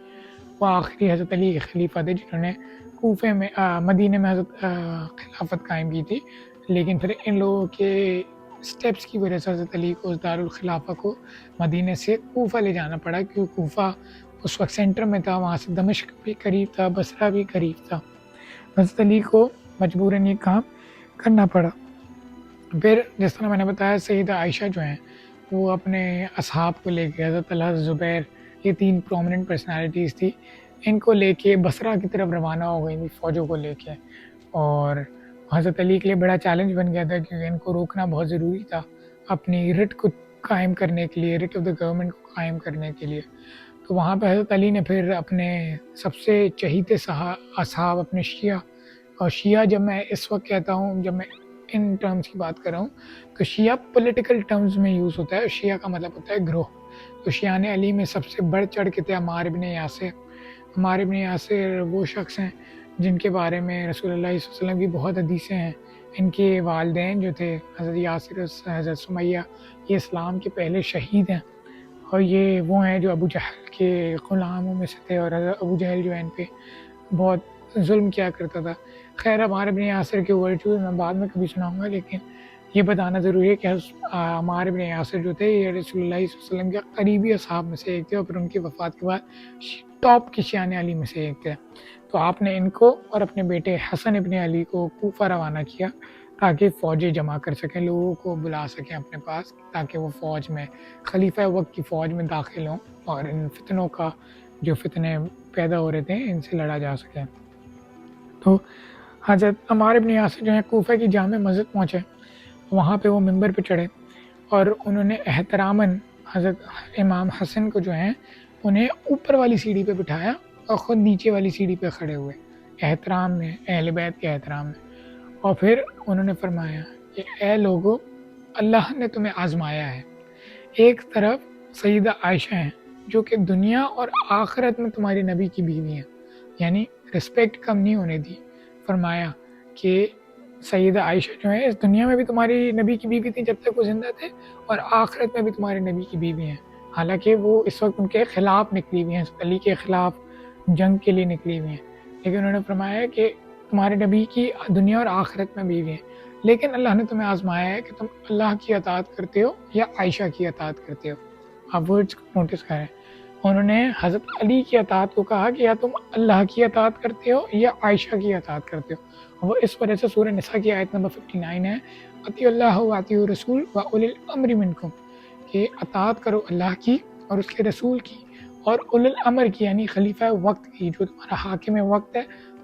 وہ آخری حضرت علی کے خلیفہ تھے جنہوں نے کوفے میں مدینہ میں حضرت خلافت قائم کی تھی. لیکن پھر ان لوگوں کے سٹیپس کی وجہ سے حضرت علی کو اس دارالخلافہ کو مدینہ سے کوفہ لے جانا پڑا، کیونکہ کوفہ اس وقت سینٹر میں تھا، وہاں سے دمشق بھی قریب تھا، بصرہ بھی قریب تھا. حضرت علی کو مجبوراً یہ کام کرنا پڑا. پھر جس طرح میں نے بتایا، سیدہ عائشہ جو ہیں وہ اپنے اصحاب کو لے کے، حضرت طلحہ، زبیر، یہ 3 پرومیننٹ پرسنالٹیز تھی، ان کو لے کے بصرہ کی طرف روانہ ہو گئی تھی فوجوں کو لے کے. اور حضرت علی کے لیے بڑا چیلنج بن گیا تھا، کیونکہ ان کو روکنا بہت ضروری تھا اپنی رٹ کو قائم کرنے کے لیے، رٹ آف دا گورنمنٹ کو قائم کرنے کے لیے. تو وہاں پہ حضرت علی نے پھر اپنے سب سے چہیتے اصحاب، اپنے شیعہ، اور شیعہ جب میں اس وقت کہتا ہوں، جب میں ان ٹرمز کی بات کر رہا ہوں، تو شیعہ پولیٹیکل ٹرمز میں یوز ہوتا ہے. شیعہ کا مطلب ہوتا ہے گروہ. تو شیعان علی میں سب سے بڑھ چڑھ کے تھے عمار ابن یاسر. عمار ابن یاسر وہ شخص ہیں جن کے بارے میں رسول اللہ صلی اللہ علیہ وسلم کی بہت حدیثیں ہیں. ان کے والدین جو تھے حضرت یاسر اور حضرت سمیہ، یہ اسلام کے پہلے شہید ہیں، اور یہ وہ ہیں جو ابو جہل کے غلاموں میں سے تھے، اور ابو جہل جو ہے ان پہ بہت ظلم کیا کرتا تھا. خیر، عمار ابن یاسر کے ورچوز میں بعد میں کبھی سناؤں گا، لیکن یہ بتانا ضروری ہے کہ عمار ابن یاسر جو تھے یہ رسول اللہ صلی اللہ علیہ وسلم کے قریبی اصحاب میں سے ایک تھے، اور پھر ان کی وفات کے بعد ٹاپ کی شیعان علی میں سے ایک تھے. تو آپ نے ان کو اور اپنے بیٹے حسن ابن علی کو کوفہ روانہ کیا تاکہ فوجیں جمع کر سکیں، لوگوں کو بلا سکیں اپنے پاس، تاکہ وہ فوج میں، خلیفہ وقت کی فوج میں داخل ہوں اور ان فتنوں کا، جو فتنے پیدا ہو رہے تھے، ان سے لڑا جا سکے. تو حضرت عمار ابن یاسر جو ہیں کوفہ کی جامع مسجد پہنچے. وہاں پہ وہ ممبر پہ چڑھے اور انہوں نے احتراماً حضرت امام حسن کو جو ہیں انہیں اوپر والی سیڑھی پہ بٹھایا اور خود نیچے والی سیڑھی پہ کھڑے ہوئے، احترام میں، اہل بیت کے احترام میں. اور پھر انہوں نے فرمایا کہ اے لوگو، اللہ نے تمہیں آزمایا ہے. ایک طرف سیدہ عائشہ ہیں جو کہ دنیا اور آخرت میں تمہاری نبی کی بیوی ہیں، یعنی رسپیکٹ کم نہیں ہونے دی. فرمایا کہ سیدہ عائشہ جو ہیں اس دنیا میں بھی تمہاری نبی کی بیوی تھیں جب تک وہ زندہ تھے، اور آخرت میں بھی تمہارے نبی کی بیوی ہیں. حالانکہ وہ اس وقت ان کے خلاف نکلی ہوئی ہیں، علی کے خلاف جنگ کے لیے نکلی ہوئی ہیں، لیکن انہوں نے فرمایا کہ تمہارے نبی کی دنیا اور آخرت میں بیوی ہیں، لیکن اللہ نے تمہیں آزمایا ہے کہ تم اللہ کی اطاعت کرتے ہو یا عائشہ کی اطاعت کرتے ہو. آپ ورڈز کو نوٹس کریں، انہوں نے حضرت علی کی اطاعت کو کہا کہ یا تم اللہ کی اطاعت کرتے ہو یا عائشہ کی اطاعت کرتے ہو. وہ اس وجہ سے سورہ نساء کی آیت نمبر 59 ہے، اطیعوا اللہ و اطیعوا الرسول و اولی الامر منکم، کہ اطاعت کرو اللہ کی اور اس کے رسول کی، اور اولی الامر کی، یعنی خلیفہ وقت کی، جو تمہارا حاکم وقت ہے،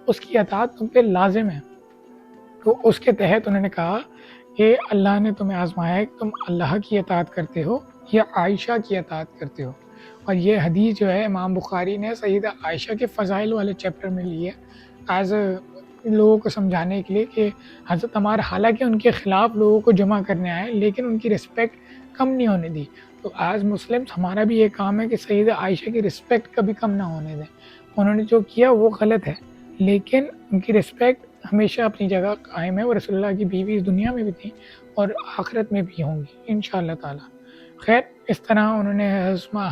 اس کی اطاعت تم پہ لازم ہے. تو اس کے تحت انہوں نے کہا کہ اللہ نے تمہیں آزمایا ہے کہ تم اللہ کی اطاعت کرتے ہو یا عائشہ کی اطاعت کرتے ہو. اور یہ حدیث جو ہے امام بخاری نے سیدہ عائشہ کے فضائل والے چیپٹر میں لی ہے، ایز لوگوں کو سمجھانے کے لیے کہ حضرت عمار حالانکہ ان کے خلاف لوگوں کو جمع کرنے آئے، لیکن ان کی رسپیکٹ کم نہیں ہونے دی. تو ایز مسلمس ہمارا بھی یہ کام ہے کہ سیدہ عائشہ کی رسپیکٹ کبھی کم نہ ہونے دیں. انہوں نے جو کیا وہ غلط ہے، لیکن ان کی رسپیکٹ ہمیشہ اپنی جگہ قائم ہے. وہ رسول اللہ کی بیوی اس دنیا میں بھی تھیں اور آخرت میں بھی ہوں گی انشاءاللہ تعالی. خیر، اس طرح انہوں نے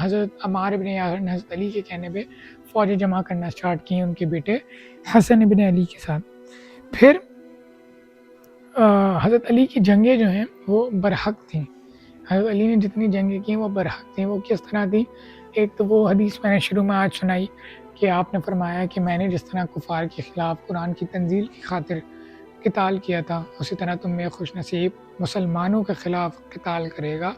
حضرت عمار ابن یاسر نے حضرت علی کے کہنے پہ فوجیں جمع کرنا سٹارٹ کی ان کے بیٹے حسن ابن علی کے ساتھ. پھر حضرت علی کی جنگیں جو ہیں وہ برحق تھیں. حضرت علی نے جتنی جنگیں کی وہ برحق تھیں. وہ کس طرح تھیں؟ ایک تو وہ حدیث میں نے شروع میں آج سنائی کہ آپ نے فرمایا کہ میں نے جس طرح کفار کے خلاف قرآن کی تنزیل کی خاطر قتال کیا تھا اسی طرح تم میں خوش نصیب مسلمانوں کے خلاف قتال کرے گا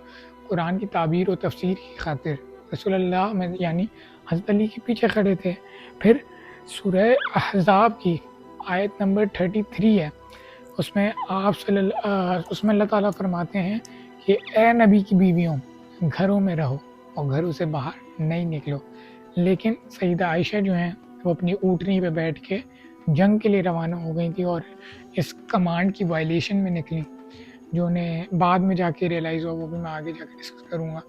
قرآن کی تعبیر و تفسیر کی خاطر۔ رسول اللہ میں یعنی حضرت علی کے پیچھے کھڑے تھے۔ پھر سورہ احزاب کی آیت نمبر 33 ہے، اس میں اس میں اللہ تعالیٰ فرماتے ہیں کہ اے نبی کی بیویوں گھروں میں رہو اور گھروں سے باہر نہیں نکلو، لیکن سیدہ عائشہ جو ہیں وہ اپنی اونٹنی پہ بیٹھ کے جنگ کے لیے روانہ ہو گئی تھی اور اس کمانڈ کی وائلیشن میں نکلی، جو انہیں بعد میں جا کے ریئلائز ہوا، وہ بھی میں آگے جا کے ڈسکس کروں گا۔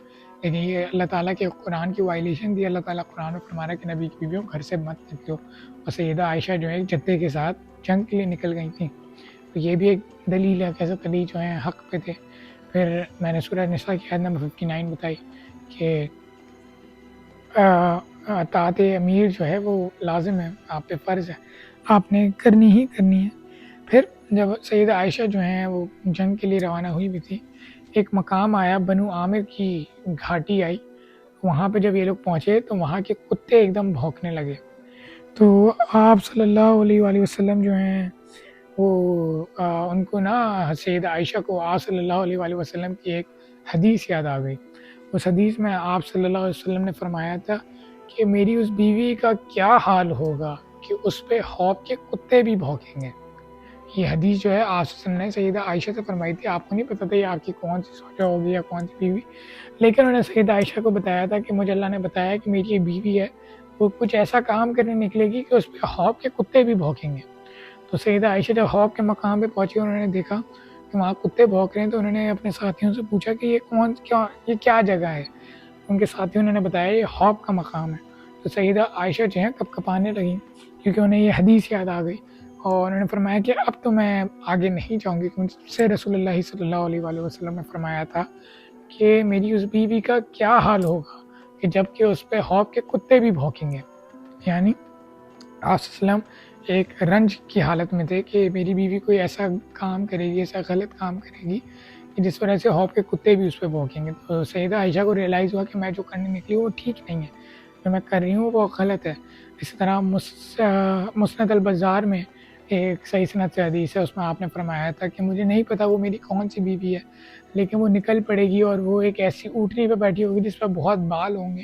لیکن یہ اللہ تعالیٰ کے قرآن کی وائلیشن تھی۔ اللہ تعالیٰ قرآن میں فرما رہا ہے کہ نبی کی بیویوں گھر سے مت نکلو، اور سیدہ عائشہ جو ہے جدے کے ساتھ جنگ کے لیے نکل گئی تھیں، تو یہ بھی ایک دلیل ہے کہ حضرت علی جو ہیں حق پہ تھے۔ پھر میں نے سورہ نساء کی آیت نمبر 59 بتائی کہ اطاعت امیر جو ہے وہ لازم ہے، آپ پہ فرض ہے، آپ نے کرنی ہی کرنی ہے۔ پھر جب سیدہ عائشہ جو ہیں وہ جنگ کے لیے روانہ ہوئی بھی تھی، ایک مقام آیا، بنو عامر کی گھاٹی آئی، وہاں پہ جب یہ لوگ پہنچے تو وہاں کے کتے ایک دم بھونکنے لگے، تو آپ صلی اللہ علیہ وآلہ وسلم جو ہیں وہ ان کو نا سیدہ عائشہ کو آپ صلی اللہ علیہ وآلہ وسلم کی ایک حدیث یاد آ گئی۔ اس حدیث میں آپ صلی اللہ علیہ وسلم نے فرمایا تھا کہ میری اس بیوی کا کیا حال ہوگا کہ اس پہ خوف کے کتے بھی بھونکیں گے۔ یہ حدیث جو ہے آپ صلی اللہ علیہ وسلم نے سیدہ عائشہ سے فرمائی تھی۔ آپ کو نہیں پتہ تھا یہ آپ کی کون سی سوچا ہوگی یا کون سی بیوی، لیکن انہوں نے سیدہ عائشہ کو بتایا تھا کہ مجھے اللہ نے بتایا کہ میری یہ بیوی ہے، وہ کچھ ایسا کام کرنے نکلے گی کہ اس پہ خوف کے کتے بھی بھونکیں گے۔ تو سیدہ عائشہ جب خوف کے مقام پہ پہنچی، انہوں نے دیکھا کہ وہاں کتے بھونک رہے ہیں، تو انہوں نے اپنے ساتھیوں سے پوچھا کہ یہ کیا جگہ ہے۔ ان کے ساتھیوں نے بتایا یہ خوف کا مقام ہے۔ تو سیدہ عائشہ جو ہیں کب کپانے لگیں کیونکہ انہیں یہ حدیث یاد آ گئی، اور انہوں نے فرمایا کہ اب تو میں آگے نہیں جاؤں گی، کیونکہ سے رسول اللہ صلی اللہ علیہ وآلہ وسلم نے فرمایا تھا کہ میری اس بیوی کا کیا حال ہوگا کہ جب کہ اس پہ خوف کے کتے بھی بھونکیں گے۔ یعنی آپ صلی اللہ علیہ وسلم ایک رنج کی حالت میں تھے کہ میری بیوی کوئی ایسا کام کرے گی، ایسا غلط کام کرے گی کہ جس وجہ سے خوف کے کتے بھی اس پہ بھونکیں گے۔ تو سیدہ عائشہ کو ریئلائز ہوا کہ میں جو کرنے نکلی وہ ٹھیک نہیں ہے، جو میں کر رہی ہوں وہ غلط ہے۔ اسی طرح مسند البزار میں ایک صحیح سند سے حدیث ہے، اس میں آپ نے فرمایا تھا کہ مجھے نہیں پتا وہ میری کون سی بیوی ہے، لیکن وہ نکل پڑے گی اور وہ ایک ایسی اونٹنی پہ بیٹھی ہوگی جس پہ بہت بال ہوں گے،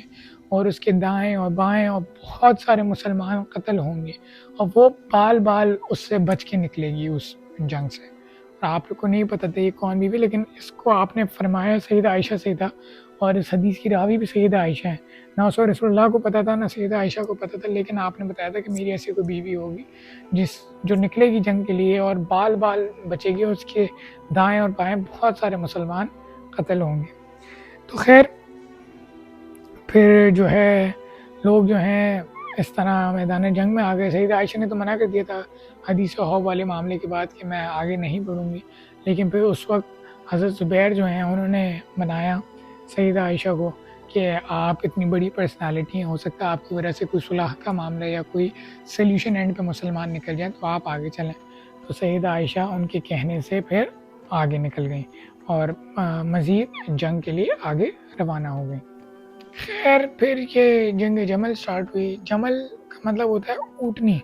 اور اس کے دائیں اور بائیں اور بہت سارے مسلمان قتل ہوں گے، اور وہ بال اس سے بچ کے نکلے گی اس جنگ سے۔ اور آپ لوگ کو نہیں پتہ تھا یہ کون بیوی، لیکن اس کو آپ نے فرمایا سیدہ عائشہ سے تھا، اور اس حدیث کی راوی بھی سیدہ عائشہ ہے۔ نہ اس وقت رسول اللہ کو پتہ تھا، نہ سیدہ عائشہ کو پتہ تھا، لیکن آپ نے بتایا تھا کہ میری ایسی کوئی بیوی ہوگی جو نکلے گی جنگ کے لیے اور بال بچے گی، اور اس کے دائیں اور بائیں بہت سارے مسلمان قتل ہوں گے۔ تو خیر پھر جو ہے لوگ جو ہیں اس طرح میدان جنگ میں آ گئے۔ سیدہ عائشہ نے تو منع کر دیا تھا حدیث خوف والے معاملے کے بعد کہ میں آگے نہیں بڑھوں گی، لیکن پھر اس وقت حضرت زبیر جو ہیں انہوں نے منایا سیدہ عائشہ کو کہ آپ اتنی بڑی پرسنالٹی ہیں، ہو سکتا ہے آپ کی وجہ سے کوئی صلح کا معاملہ یا کوئی سلیوشن اینڈ پہ مسلمان نکل جائیں، تو آپ آگے چلیں۔ تو سیدہ عائشہ ان کے کہنے سے پھر آگے نکل گئیں اور مزید جنگ کے لیے آگے روانہ ہو گئیں۔ خیر پھر یہ جنگ جمل سٹارٹ ہوئی۔ جمل کا مطلب ہوتا ہے اونٹنی،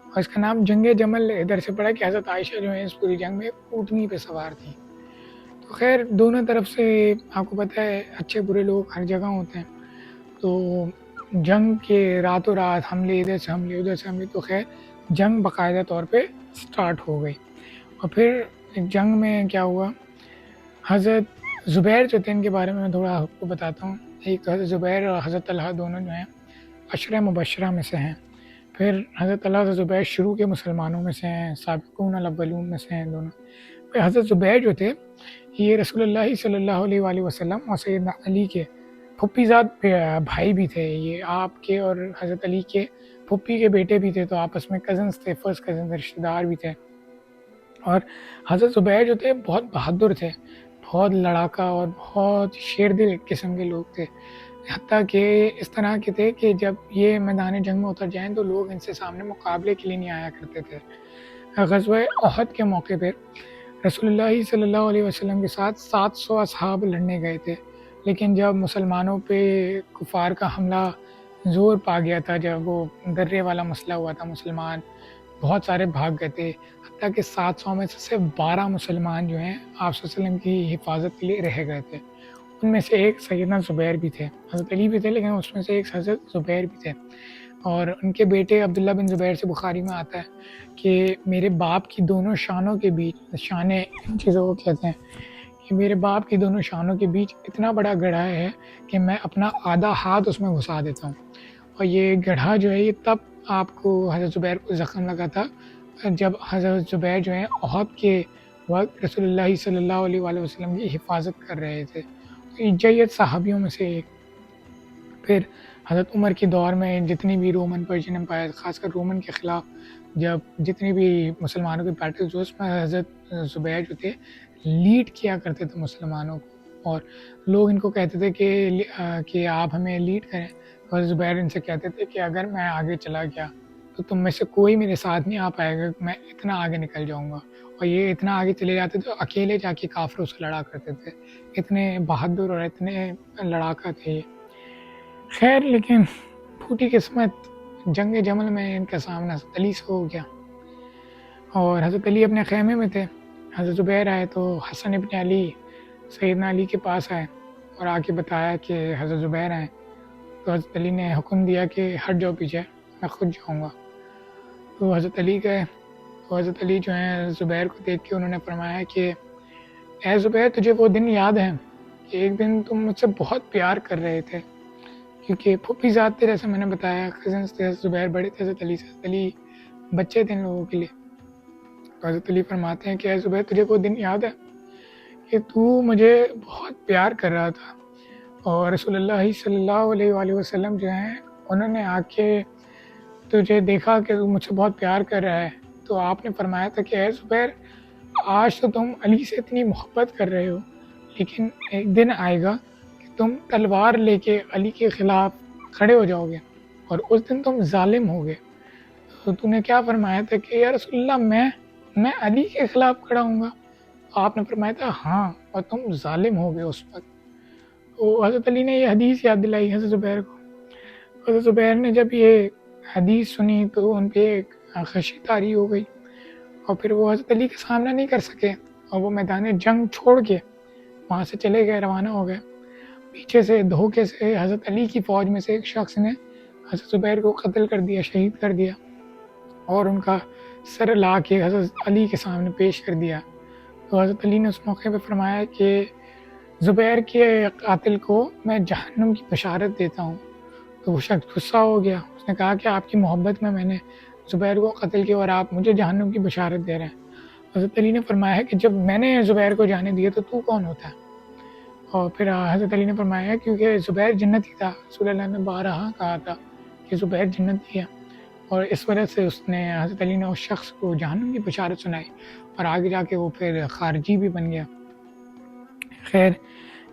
اور اس کا نام جنگ جمل ادھر سے پڑا کہ حضرت عائشہ جو ہیں اس پوری جنگ میں اونٹنی پہ سوار تھیں۔ تو خیر دونوں طرف سے آپ کو پتہ ہے اچھے برے لوگ ہر جگہ ہوتے ہیں، تو جنگ کے راتوں رات حملے، ادھر سے حملے ادھر سے حملے، تو خیر جنگ باقاعدہ طور پہ سٹارٹ ہو گئی۔ اور پھر جنگ میں کیا ہوا، حضرت زبیر جو تھے ان کے بارے میں میں تھوڑا آپ کو بتاتا ہوں۔ ایک تو حضرت زبیر اور حضرت طلحہ دونوں جو ہیں عشرہ مبشرہ میں سے ہیں۔ پھر حضرت طلحہ اور زبیر شروع کے مسلمانوں میں سے ہیں، سابقون الاولون میں سے ہیں دونوں۔ پھر حضرت زبیر جو تھے یہ رسول اللہ صلی اللہ علیہ وآلہ وسلم اور سیدنا علی کے پھپھی زاد بھائی بھی تھے۔ یہ آپ کے اور حضرت علی کے پھپھی کے بیٹے بھی تھے، تو آپس میں کزنس تھے، فرسٹ کزنس، رشتہ دار بھی تھے۔ اور حضرت زبیر جو تھے بہت بہادر تھے، بہت لڑاکا اور بہت شیر دل قسم کے لوگ تھے، حتیٰ کہ اس طرح کے تھے کہ جب یہ میدان جنگ میں اتر جائیں تو لوگ ان سے سامنے مقابلے کے لیے نہیں آیا کرتے تھے۔ غزوہ احد کے موقع پر رسول اللہ صلی اللہ علیہ وسلم کے ساتھ 700 اصحاب لڑنے گئے تھے، لیکن جب مسلمانوں پہ کفار کا حملہ زور پا گیا تھا، جب وہ درے والا مسئلہ ہوا تھا، مسلمان بہت سارے بھاگ گئے تھے، حتیٰ کہ 700 میں سے صرف 12 مسلمان جو ہیں آپ صلی اللہ علیہ وسلم کی حفاظت کے لیے رہ گئے تھے. ان میں سے ایک سیدنا زبیر بھی تھے، حضرت علی بھی تھے لیکن اس میں سے ایک حضرت زبیر بھی تھے. اور ان کے بیٹے عبداللہ بن زبیر سے بخاری میں آتا ہے کہ میرے باپ کی دونوں شانوں کے بیچ، شانیں ان چیزوں کو کہتے ہیں، کہ میرے باپ کی دونوں شانوں کے بیچ اتنا بڑا گڑھا ہے کہ میں اپنا آدھا ہاتھ اس میں گھسا دیتا ہوں. اور یہ گڑھا جو ہے یہ تب آپ کو حضرت زبیر کو زخم لگا تھا جب حضرت زبیر جو ہیں احد کے وقت رسول اللہ صلی اللہ علیہ وآلہ وسلم کی حفاظت کر رہے تھے. جید صحابیوں میں سے ایک. پھر حضرت عمر کے دور میں جتنی بھی رومن پرشین امپائر، خاص کر رومن کے خلاف جب جتنی بھی مسلمانوں کے بیٹلز ہوئے، اس میں حضرت زبیر جو تھے لیڈ کیا کرتے تھے مسلمانوں کو، اور لوگ ان کو کہتے تھے کہ آپ ہمیں لیڈ کریں. اور زبیر ان سے کہتے تھے کہ اگر میں آگے چلا گیا تو تم میں سے کوئی میرے ساتھ نہیں آ پائے گا، میں اتنا آگے نکل جاؤں گا. اور یہ اتنا آگے چلے جاتے تھے، اکیلے جا کے کافروں سے لڑا کرتے تھے. اتنے بہادر اور اتنے لڑاکا تھے یہ. خیر لیکن پھوٹی قسمت، جنگ جمل میں ان کا سامنا حضرت علی سے ہو گیا. اور حضرت علی اپنے خیمے میں تھے. حضرت زبیر آئے تو حسن ابن علی سیدنا علی کے پاس آئے اور آ کے بتایا کہ حضرت زبیر آئے. تو حضرت علی نے حکم دیا کہ ہٹ جاؤ پیچھے، میں خود جاؤں گا. تو حضرت علی گئے. تو حضرت علی جو ہیں زبیر کو دیکھ کے انہوں نے فرمایا کہ اے زبیر، تجھے وہ دن یاد ہے کہ ایک دن تم مجھ سے بہت پیار کر رہے تھے، کیونکہ پھوپھی ذات تھے، جیسے میں نے بتایا، کزنس تھے. حضرت زبیر بڑے تھے حضرت علی سے، حضرت علی بچے تھے ان لوگوں کے لیے. تو حضرت علی فرماتے ہیں کہ اے زبیر، تجھے وہ دن یاد ہے کہ تو مجھے بہت پیار کر رہا تھا، اور رسول اللہ صلی اللہ علیہ وآلہ وسلم جو ہیں انہوں نے آ کے تجھے دیکھا کہ تو مجھ سے بہت پیار کر رہا ہے، تو آپ نے فرمایا تھا کہ اے زبیر، آج تو تم علی سے اتنی محبت کر رہے ہو، لیکن ایک دن آئے گا کہ تم تلوار لے کے علی کے خلاف کھڑے ہو جاؤ گے اور اس دن تم ظالم ہوگے. تو تو نے کیا فرمایا تھا کہ یا رسول اللہ، میں علی کے خلاف کھڑا ہوں گا؟ آپ نے فرمایا تھا ہاں، اور تم ظالم ہوگے اس وقت. تو حضرت علی نے یہ حدیث یاد دلائی حضرت زبیر کو. حضرت زبیر نے جب یہ حدیث سنی تو ان پہ ایک خشی طاری ہو گئی، اور پھر وہ حضرت علی کا سامنا نہیں کر سکے اور وہ میدان جنگ چھوڑ کے وہاں سے چلے گئے، روانہ ہو گئے. پیچھے سے دھوکے سے حضرت علی کی فوج میں سے ایک شخص نے حضرت زبیر کو قتل کر دیا، شہید کر دیا، اور ان کا سر لا کے حضرت علی کے سامنے پیش کر دیا. تو حضرت علی نے اس موقع پہ فرمایا کہ زبیر کے قاتل کو میں جہنم کی بشارت دیتا ہوں. تو وہ شخص غصہ ہو گیا. اس نے کہا کہ آپ کی محبت میں نے زبیر کو قتل کیا اور آپ مجھے جہنم کی بشارت دے رہے ہیں. حضرت علی نے فرمایا کہ جب میں نے زبیر کو جانے دیا تو کون ہوتا ہے؟ اور پھر حضرت علی نے فرمایا کیونکہ زبیر جنتی تھا، رسول اللہ نے بارہا کہا تھا کہ زبیر جنتی ہے، اور اس وجہ سے اس نے حضرت علی نے اس شخص کو جہنم کی بشارت سنائی، اور آگے جا کے وہ پھر خارجی بھی بن گیا. خیر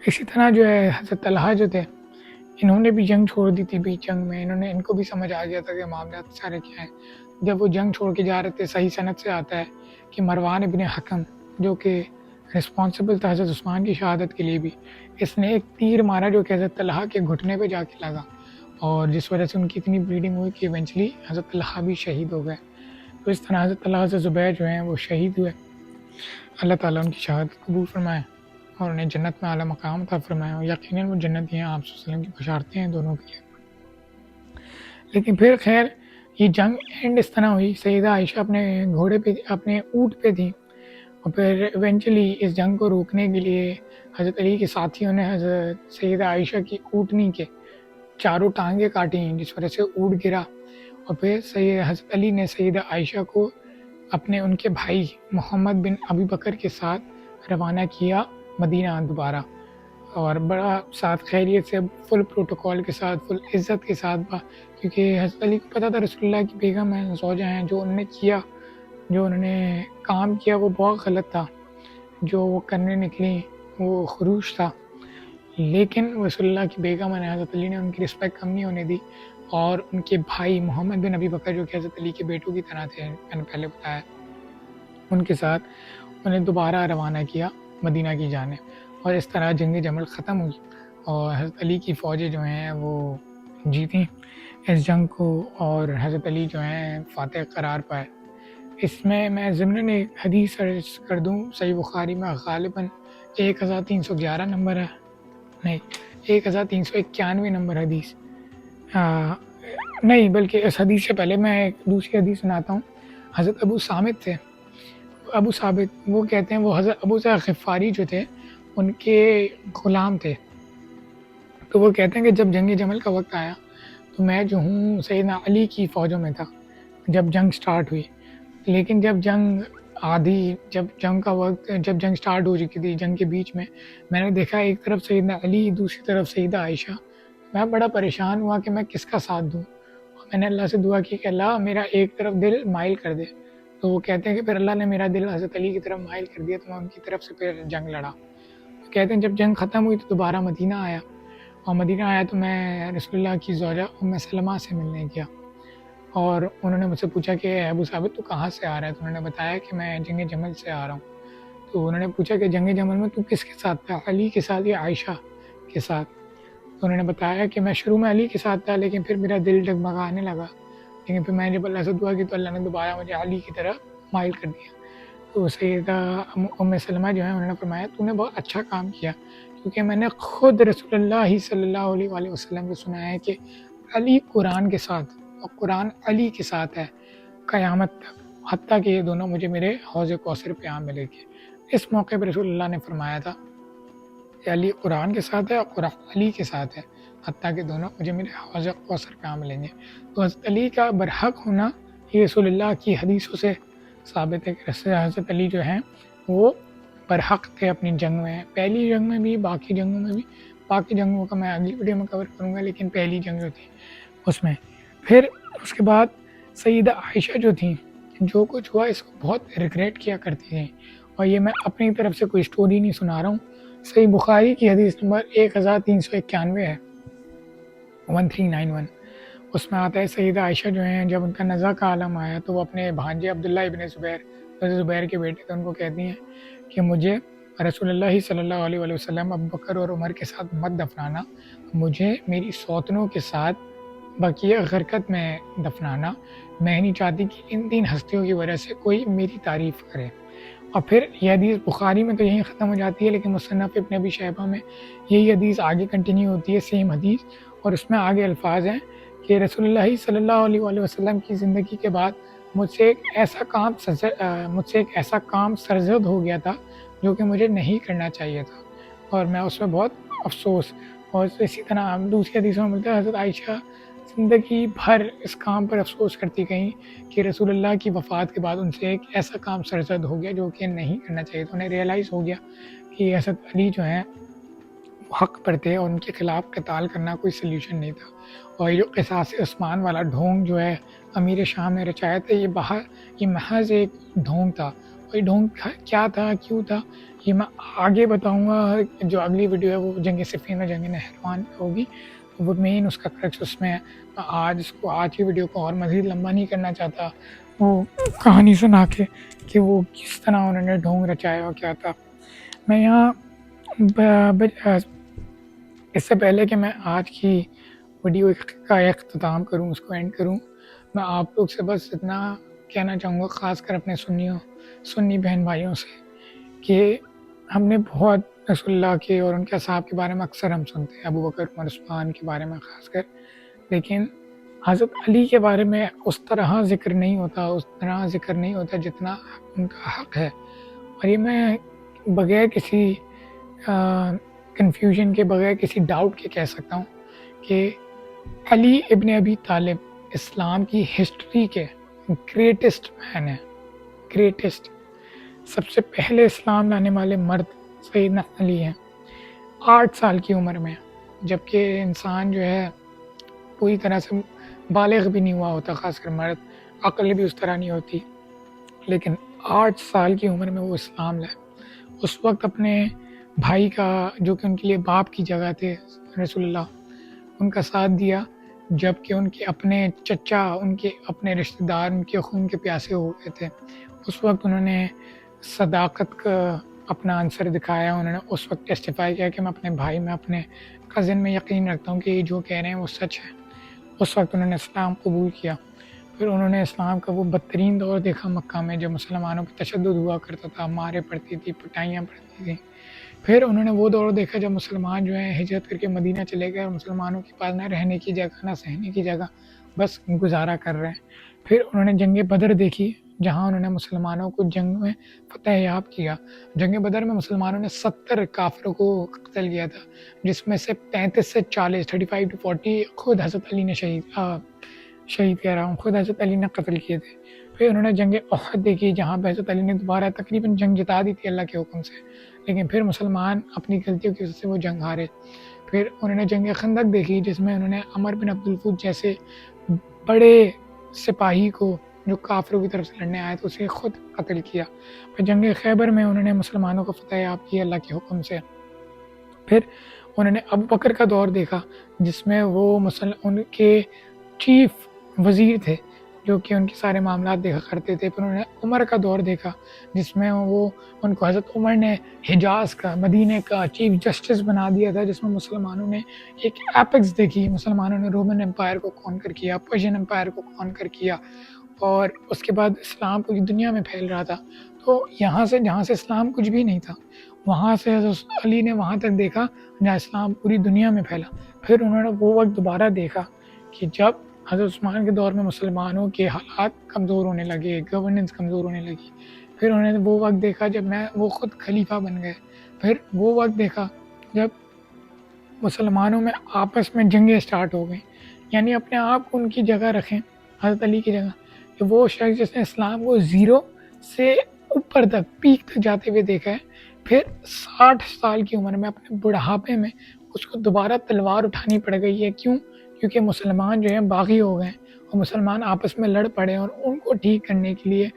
اسی طرح جو ہے حضرت طلحہ جو تھے، انہوں نے بھی جنگ چھوڑ دی تھی. بیچ جنگ میں ان کو بھی سمجھ آ گیا تھا کہ معاملات سارے کیا ہیں. جب وہ جنگ چھوڑ کے جا رہے تھے، صحیح سند سے آتا ہے کہ مروان ابن حکم جو کہ رسپانسبل تھا حضرت عثمان کی شہادت کے لیے بھی، اس نے ایک تیر مارا جو کہ حضرت طلحہ کے گھٹنے پہ جا کے لگا، اور جس وجہ سے ان کی اتنی بلیڈنگ ہوئی کہ ایونچولی حضرت طلحہ بھی شہید ہو گئے. تو اس طرح حضرت طلحہ سے زبیر جو ہیں وہ شہید ہوئے. اللہ تعالیٰ ان کی شہادت قبول فرمائے اور انہیں جنت میں اعلیٰ مقام عطا فرمائے، اور یقیناً وہ جنتی ہیں، آپ صلی اللہ علیہ وسلم کی بشارتیں ہیں دونوں کے لیے. لیکن پھر خیر یہ جنگ اینڈ اس طرح ہوئی، سیدہ عائشہ اپنے گھوڑے پہ، اپنے اونٹ پہ تھیں، اور پھر ایونچولی اس جنگ کو روکنے کے لیے حضرت علی کے ساتھیوں نے حضرت سیدہ عائشہ کی اونٹنی کے چاروں ٹانگیں کاٹیں، جس وجہ سے اونٹ گرا. اور پھر حضرت علی نے سیدہ عائشہ کو اپنے ان کے بھائی محمد بن ابی بکر کے ساتھ روانہ کیا مدینہ دوبارہ، اور بڑا ساتھ خیریت سے، فل پروٹوکول کے ساتھ، فل عزت کے ساتھ، کیونکہ حضرت علی کو پتہ تھا رسول اللہ کی بیگم ہیں، زوجہ ہیں، جو انہوں نے کیا، جو انہوں نے کام کیا وہ بہت غلط تھا، جو وہ کرنے نکلی وہ خروج تھا. لیکن رسول اللہ کی بیگم ہیں، حضرت علی نے ان کی رسپیکٹ کم نہیں ہونے دی، اور ان کے بھائی محمد بن ابی بکر جو کہ حضرت علی کے بیٹوں کی طرح تھے، میں نے پہلے بتایا، ان کے ساتھ انہیں دوبارہ روانہ کیا مدینہ کی جانب. اور اس طرح جنگ جمل ختم ہوئی، اور حضرت علی کی فوجیں جو ہیں وہ جیتیں اس جنگ کو، اور حضرت علی جو ہیں فاتح قرار پائے. اس میں ضمن ایک حدیث سرچ کر دوں صحیح بخاری میں غالباً 1311 نمبر ہے، نہیں 1391 نمبر حدیث، نہیں بلکہ اس حدیث سے پہلے میں ایک دوسری حدیث سناتا ہوں۔ حضرت ابو صامت تھے، ابو ثابت، وہ کہتے ہیں وہ حضرت ابو ذر غفاری جو تھے ان کے غلام تھے، تو وہ کہتے ہیں کہ جب جنگ جمل کا وقت آیا تو میں جو ہوں سیدنا علی کی فوجوں میں تھا جب جنگ سٹارٹ ہوئی، لیکن جب جنگ کا وقت، جب جنگ سٹارٹ ہو چکی تھی، جنگ کے بیچ میں نے دیکھا ایک طرف سیدنا علی، دوسری طرف سیدہ عائشہ، میں بڑا پریشان ہوا کہ میں کس کا ساتھ دوں، اور میں نے اللہ سے دعا کی کہ اللہ میرا ایک طرف دل مائل کر دے، تو وہ کہتے ہیں کہ پھر اللہ نے میرا دل حضرت علی کی طرف مائل کر دیا، تو میں ان کی طرف سے پھر جنگ لڑا۔ کہتے ہیں جب جنگ ختم ہوئی تو دوبارہ مدینہ آیا، اور مدینہ آیا تو میں رسول اللہ کی زوجہ ام سلمہ سے ملنے گیا، اور انہوں نے مجھ سے پوچھا کہ ابو ثابت تو کہاں سے آ رہا ہے، تو انہوں نے بتایا کہ میں جنگ جمل سے آ رہا ہوں۔ تو انہوں نے پوچھا کہ جنگ جمل میں تو کس کے ساتھ تھا، علی کے ساتھ یا عائشہ کے ساتھ؟ تو انہوں نے بتایا کہ میں شروع میں علی کے ساتھ تھا، لیکن پھر میرا دل ڈگمگانے لگا، لیکن پھر میں نے جب اللہ سے دعا کی تو اللہ نے دوبارہ مجھے علی کی طرف مائل کر دیا۔ تو سیدہ ام سلمہ جو ہے انہوں نے فرمایا تو نے بہت اچھا کام کیا، کیونکہ میں نے خود رسول اللہ صلی اللہ علیہ وآلہ وسلم کو سنایا ہے کہ علی قرآن کے ساتھ اور قرآن علی کے ساتھ ہے قیامت تک، حتیٰ کہ یہ دونوں مجھے میرے حوض کوثر پہ آ ملے گے۔ اس موقع پہ رسول اللہ نے فرمایا تھا کہ علی قرآن کے ساتھ ہے اور قرآن علی کے ساتھ ہے، حتیٰ کہ دونوں مجھے میرے حوض کوثر پہ آ ملیں گے۔ تو حضرت علی کا برحق ہونا یہ رسول اللہ کی حدیثوں سے ثابت ہے کہ حضرت علی جو ہیں وہ برحق تھے اپنی جنگ میں، پہلی جنگ میں بھی، باقی جنگوں میں بھی، باقی جنگوں کا میں اگلی ویڈیو میں کور کروں گا، لیکن پہلی جنگ جو تھی اس میں۔ پھر اس کے بعد سیدہ عائشہ جو تھیں، جو کچھ ہوا اس کو بہت ریگریٹ کیا کرتی تھیں، اور یہ میں اپنی طرف سے کوئی سٹوری نہیں سنا رہا ہوں، صحیح بخاری کی حدیث نمبر 1391 ہے، 1391، اس میں آتا ہے سیدہ عائشہ جو ہیں جب ان کا نزع کا عالم آیا تو وہ اپنے بھانجے عبداللہ ابن زبیر کے بیٹے تھے، ان کو کہتی ہیں کہ مجھے رسول اللہ صلی اللہ علیہ وآلہ وسلم ابو بکر اور عمر کے ساتھ مت دفنانا، مجھے میری سوتنوں کے ساتھ بقیہ غرقت میں دفنانا، میں نہیں چاہتی کہ ان تین ہستیوں کی وجہ سے کوئی میری تعریف کرے۔ اور پھر یہ حدیث بخاری میں تو یہیں ختم ہو جاتی ہے، لیکن مصنف ابن ابی شیبہ میں یہی حدیث آگے کنٹینیو ہوتی ہے، سیم حدیث، اور اس میں آگے الفاظ ہیں کہ رسول اللہ صلی اللہ علیہ وآلہ وسلم کی زندگی کے بعد مجھ سے ایک ایسا کام سرزد ہو گیا تھا جو کہ مجھے نہیں کرنا چاہیے تھا، اور میں اس میں بہت افسوس۔ اور اسی طرح دوسری حدیثوں میں ملتا ہے حضرت عائشہ زندگی بھر اس کام پر افسوس کرتی گئیں کہ رسول اللہ کی وفات کے بعد ان سے ایک ایسا کام سرزد ہو گیا جو کہ نہیں کرنا چاہیے، تو انہیں ریئلائز ہو گیا کہ حضرت علی جو ہیں حق پر تھے اور ان کے خلاف قتال کرنا کوئی سلیوشن نہیں تھا۔ اور یہ جو قصاص عثمان والا ڈھونگ جو ہے امیر شام نے رچایا تھا، یہ محض ایک ڈھونگ تھا، اور یہ ڈھونگ کیا تھا، کیوں تھا، یہ میں آگے بتاؤں گا۔ جو اگلی ویڈیو ہے وہ جنگ صفین اور جنگ نہروان ہوگی، وہ مین اس کا کرکس اس میں آج کی ویڈیو کو اور مزید لمبا نہیں کرنا چاہتا، وہ کہانی سنا کے کہ وہ کس طرح انہوں نے ڈھونگ رچایا اور کیا تھا۔ میں یہاں اس سے پہلے کہ میں آج کی ویڈیو کا اختتام کروں، اس کو اینڈ کروں، میں آپ لوگ سے بس اتنا کہنا چاہوں گا، خاص کر اپنے سنی بہن بھائیوں سے، کہ ہم نے بہت رسول اللہ کے اور ان کے اصحاب کے بارے میں اکثر ہم سنتے ہیں، ابو بکر، عمر، عثمان کے بارے میں خاص کر، لیکن حضرت علی کے بارے میں اس طرح ذکر نہیں ہوتا جتنا ان کا حق ہے۔ اور یہ میں بغیر کسی کنفیوژن کے، بغیر کسی ڈاؤٹ کے کہہ سکتا ہوں کہ علی ابن ابی طالب اسلام کی ہسٹری کے گریٹسٹ مین ہیں، گریٹسٹ، سب سے پہلے اسلام لانے والے مرد سیدنا علی ہیں، 8 سال کی عمر میں، جبکہ انسان جو ہے پوری طرح سے بالغ بھی نہیں ہوا ہوتا، خاص کر مرد، عقل بھی اس طرح نہیں ہوتی، لیکن 8 سال کی عمر میں وہ اسلام لائے۔ اس وقت اپنے بھائی کا، جو کہ ان کے لیے باپ کی جگہ تھے رسول اللہ، ان کا ساتھ دیا، جبکہ ان کے اپنے چچا، ان کے اپنے رشتہ دار ان کے خون کے پیاسے ہو گئے تھے۔ اس وقت انہوں نے صداقت کا اپنا عنصر دکھایا، انہوں نے اس وقت ٹیسٹیفائی کیا کہ میں اپنے بھائی میں، اپنے کزن میں یقین رکھتا ہوں کہ یہ جو کہہ رہے ہیں وہ سچ ہے۔ اس وقت انہوں نے اسلام قبول کیا۔ پھر انہوں نے اسلام کا وہ بدترین دور دیکھا مکہ میں، جب مسلمانوں پہ تشدد ہوا کرتا تھا، مارے پڑتی تھی، پٹائیاں پڑتی تھیں۔ پھر انہوں نے وہ دور دیکھا جب مسلمان جو ہیں ہجرت کر کے مدینہ چلے گئے اور مسلمانوں کے پاس نہ رہنے کی جگہ، نہ سہنے کی جگہ، بس گزارا کر رہے ہیں۔ پھر انہوں نے جنگ بدر دیکھی، جہاں انہوں نے مسلمانوں کو جنگ میں فتح یاب کیا۔ جنگ بدر میں مسلمانوں نے 70 کافروں کو قتل کیا تھا، جس میں سے 35 سے 40 35 to 40 خود حضرت علی نے شہید کہہ رہا ہوں، خود حضرت علی نے قتل کیے تھے۔ پھر انہوں نے جنگ احد دیکھی، جہاں پہ حضرت علی نے دوبارہ تقریباً جنگ جتا دی تھی اللہ کے حکم سے، لیکن پھر مسلمان اپنی غلطیوں کی وجہ سے وہ جنگ ہارے۔ پھر انہوں نے جنگ خندق دیکھی، جس میں انہوں نے عمر بن عبد الفوت جیسے بڑے سپاہی کو جو کافروں کی طرف سے لڑنے آئے تھے اسے خود قتل کیا۔ پھر جنگ خیبر میں انہوں نے مسلمانوں کو فتح یاب کی اللہ کے حکم سے۔ پھر انہوں نے ابو بکر کا دور دیکھا، جس میں وہ ان کے چیف وزیر تھے جو کہ ان کے سارے معاملات دیکھا کرتے تھے۔ پھر انہوں نے عمر کا دور دیکھا، جس میں وہ ان کو حضرت عمر نے حجاز کا، مدینہ کا چیف جسٹس بنا دیا تھا، جس میں مسلمانوں نے ایک ایپکس دیکھی۔ مسلمانوں نے رومن امپائر کو کانکر کیا، پرشین امپائر کو کانکر کیا، اور اس کے بعد اسلام پوری دنیا میں پھیل رہا تھا۔ تو یہاں سے جہاں سے اسلام کچھ بھی نہیں تھا، وہاں سے حضرت علی نے وہاں تک دیکھا جہاں اسلام پوری دنیا میں پھیلا۔ پھر انہوں نے وہ وقت دوبارہ دیکھا کہ جب حضرت عثمان کے دور میں مسلمانوں کے حالات کمزور ہونے لگے، گورننس کمزور ہونے لگی۔ پھر انہوں نے وہ وقت دیکھا جب وہ خود خلیفہ بن گئے۔ پھر وہ وقت دیکھا جب مسلمانوں میں آپس میں جنگیں سٹارٹ ہو گئیں، یعنی اپنے آپ کو ان کی جگہ رکھیں، حضرت علی کی جگہ، کہ وہ شخص جس نے اسلام کو 0 سے اوپر تک پیک تک جاتے ہوئے دیکھا ہے، پھر 60 سال کی عمر میں اپنے بڑھاپے میں اس کو دوبارہ تلوار اٹھانی پڑ گئی ہے۔ کیوں؟ کیونکہ مسلمان جو ہیں باغی ہو گئے اور مسلمان آپس میں لڑ پڑے، اور ان کو ٹھیک کرنے کے لیے،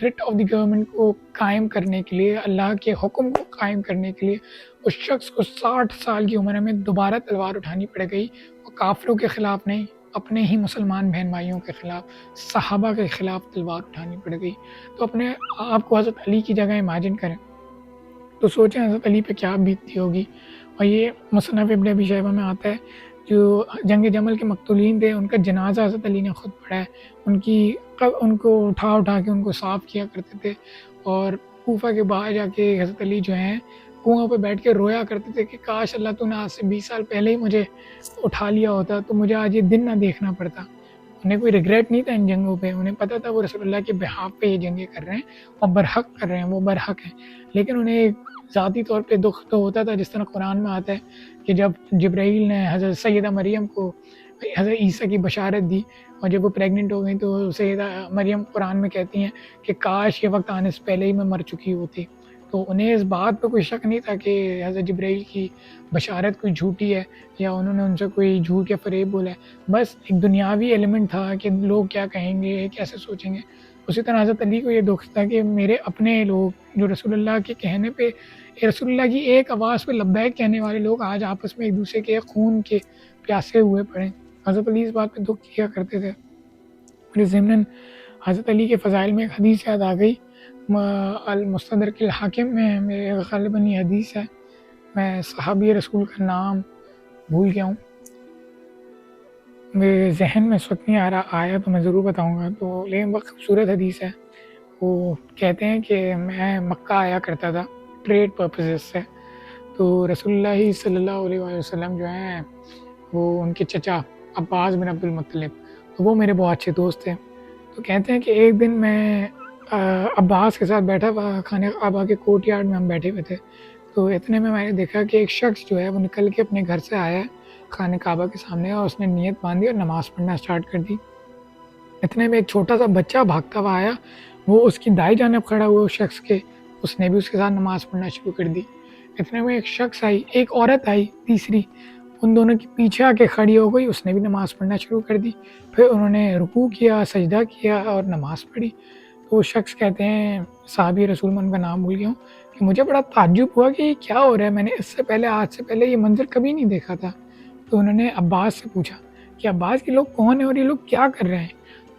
ریٹ آف دی گورنمنٹ کو قائم کرنے کے لیے، اللہ کے حکم کو قائم کرنے کے لیے اس شخص کو 60 سال کی عمر میں دوبارہ تلوار اٹھانی پڑ گئی۔ وہ کافروں کے خلاف نہیں، اپنے ہی مسلمان بہن بھائیوں کے خلاف، صحابہ کے خلاف تلوار اٹھانی پڑ گئی۔ تو اپنے آپ کو حضرت علی کی جگہ امیجن کریں تو سوچیں حضرت علی پہ کیا بیتتی ہوگی۔ اور یہ مصنف ابن ابی شیبہ میں آتا ہے، جو جنگ جمل کے مقتولین تھے ان کا جنازہ حضرت علی نے خود پڑھا ہے۔ ان کو اٹھا کے ان کو صاف کیا کرتے تھے، اور کوفہ کے باہر جا کے حضرت علی جو ہیں کنویں پہ بیٹھ کے رویا کرتے تھے کہ کاش اللہ تو نے آج سے 20 سال پہلے ہی مجھے اٹھا لیا ہوتا تو مجھے آج یہ دن نہ دیکھنا پڑتا۔ انہیں کوئی ریگریٹ نہیں تھا ان جنگوں پہ، انہیں پتہ تھا وہ رسول اللہ کے بہاف پہ یہ جنگیں کر رہے ہیں اور برحق کر رہے ہیں، وہ برحق ہیں، لیکن انہیں ذاتی طور پہ دکھ تو ہوتا تھا، جس طرح قرآن میں آتا ہے کہ جب جبرائیل نے حضرت سیدہ مریم کو حضرت عیسیٰ کی بشارت دی، اور جب وہ پریگننٹ ہو گئیں تو سیدہ مریم قرآن میں کہتی ہیں کہ کاش یہ وقت آنے سے پہلے ہی میں مر چکی ہوتی۔ تو انہیں اس بات پہ کوئی شک نہیں تھا کہ حضرت جبرائیل کی بشارت کوئی جھوٹی ہے یا انہوں نے ان سے کوئی جھوٹ یا فریب بولا ہے، بس ایک دنیاوی ایلیمنٹ تھا کہ لوگ کیا کہیں گے، کیسے سوچیں گے۔ اسی طرح حضرت علی کو یہ دکھ تھا کہ میرے اپنے لوگ جو رسول اللہ کے کہنے پہ، رسول اللہ کی ایک آواز پہ لبیک کہنے والے لوگ آج آپس میں ایک دوسرے کے خون کے پیاسے ہوئے پڑے۔ حضرت علی اس بات پہ دکھ کیا کرتے تھے۔ اور ضمناً حضرت علی کے فضائل میں ایک حدیث یاد آ گئی، المستدرک الحاکم میں میرے غالباً یہ حدیث ہے، میں صحابی رسول کا نام بھول گیا ہوں، میرے ذہن میں اس وقت نہیں آ رہا، آیا تو میں ضرور بتاؤں گا، تو لیکن بہت خوبصورت حدیث ہے۔ وہ کہتے ہیں کہ میں مکہ آیا کرتا تھا ٹریڈ پرپسز سے، تو رسول اللہ صلی اللہ علیہ وسلم جو ہیں وہ ان کے چچا عباس بن عبد المطلب، تو وہ میرے بہت اچھے دوست تھے۔ تو کہتے ہیں کہ ایک دن میں عباس کے ساتھ بیٹھا ہوا خانہ کعبہ کے کورٹ یارڈ میں، ہم بیٹھے ہوئے تھے، تو اتنے میں نے دیکھا کہ ایک شخص جو ہے وہ نکل کے اپنے گھر سے آیا ہے خانہ کعبہ کے سامنے، اور اس نے نیت باندھی اور نماز پڑھنا سٹارٹ کر دی۔ اتنے میں ایک چھوٹا سا بچہ بھاگتا ہوا آیا، وہ اس کی دائیں جانب کھڑا ہوا اس شخص کے، اس نے بھی اس کے ساتھ نماز پڑھنا شروع کر دی۔ اتنے میں ایک شخص آئی، ایک عورت آئی تیسری، ان دونوں کے پیچھے آ کے کھڑی ہو گئی، اس نے بھی نماز پڑھنا شروع کر دی۔ پھر انہوں نے رکوع کیا، سجدہ کیا اور نماز پڑھی۔ تو وہ شخص کہتے ہیں، صحابی رسول، میں ان کا نام بھول گیا ہوں، کہ مجھے بڑا تعجب ہوا کہ یہ کیا ہو رہا ہے، میں نے اس سے پہلے، آج سے پہلے یہ منظر کبھی نہیں دیکھا تھا۔ تو انہوں نے عباس سے پوچھا کہ عباس کے لوگ کون ہیں اور یہ لوگ کیا کر رہے ہیں؟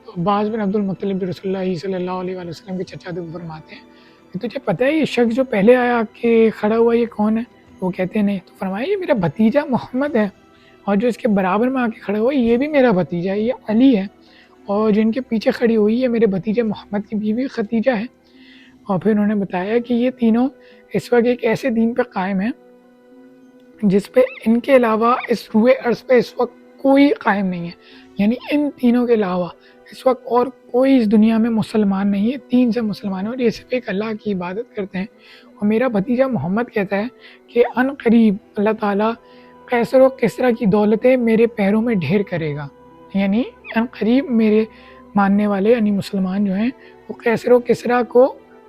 تو عباس بن عبد المطلب رسول اللہ صلی اللہ علیہ وسلم کے چچا تھے، وہ فرماتے ہیں کہ تجھے پتہ ہے یہ شخص جو پہلے آیا کہ کھڑا ہوا یہ کون ہے؟ وہ کہتے ہیں نہیں۔ تو فرمایا یہ میرا بھتیجا محمد ہے، اور جو اس کے برابر میں آ کے کھڑا ہوا یہ بھی میرا بھتیجا ہے، یہ علی ہے۔ اور جن کے پیچھے کھڑی ہوئی ہے میرے بھتیجے محمد کی بیوی خدیجہ ہے. اور پھر انہوں نے بتایا کہ یہ تینوں اس وقت ایک ایسے دین پہ قائم ہیں جس پہ ان کے علاوہ اس روئے ارض پہ اس وقت کوئی قائم نہیں ہے. یعنی ان تینوں کے علاوہ اس وقت اور کوئی اس دنیا میں مسلمان نہیں ہے. تین سے مسلمان ہیں اور یہ صرف ایک اللہ کی عبادت کرتے ہیں. اور میرا بھتیجا محمد کہتا ہے کہ ان قریب اللہ تعالیٰ قیصر و کسریٰ کی دولتیں میرے پیروں میں ڈھیر کرے گا. یعنی ان قریب میرے ماننے والے یعنی مسلمان جو ہیں وہ قیصر و کسریٰ کو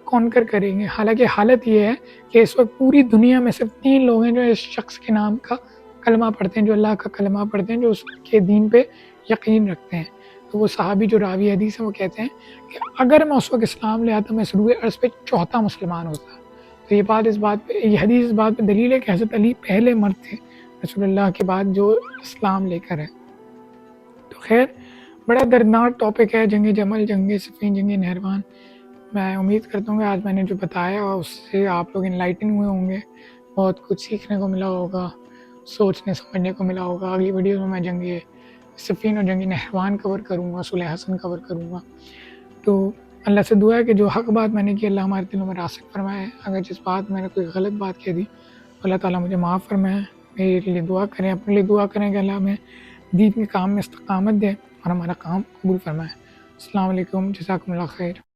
کانکر کریں گے. حالانکہ حالت یہ ہے کہ اس وقت پوری دنیا میں صرف 3 لوگ ہیں جو اس شخص کے نام کا کلمہ پڑھتے ہیں, جو اللہ کا کلمہ پڑھتے ہیں, جو اس کے دین پہ یقین رکھتے ہیں. تو وہ صحابی جو راوی حدیث ہیں وہ کہتے ہیں کہ اگر میں اس وقت اسلام لے آتا میں اس روئے ارض پہ چوتھا مسلمان ہوتا. تو یہ حدیث اس بات پہ دلیل ہے کہ حضرت علی پہلے مرد تھے رسول اللہ کے بعد جو اسلام لے کر ہے. تو خیر بڑا دردناک ٹاپک ہے جنگ جمل, جنگ صفین, جنگ نہروان. میں امید کرتا ہوں کہ آج میں نے جو بتایا اس سے آپ لوگ انلائٹن ہوئے ہوں گے, بہت کچھ سیکھنے کو ملا ہوگا, سوچنے سمجھنے کو ملا ہوگا. اگلی ویڈیو میں جنگ صفین اور جنگ نہروان کور کروں گا, صلح حسن کور کروں گا. تو اللہ سے دعا ہے کہ جو حق بات میں نے کی اللہ ہمارے دلوں میں راسخ فرمائے. اگر جس بات میں نے کوئی غلط بات کہہ دی اللہ تعالیٰ مجھے معاف فرمائے. میرے لیے دعا کریں, اپنے لیے دعا کریں کہ اللہ ہمیں دین کے کام میں استقامت دے اور ہمارا کام قبول فرمائے. السلام علیکم, جزاکم اللہ خیر.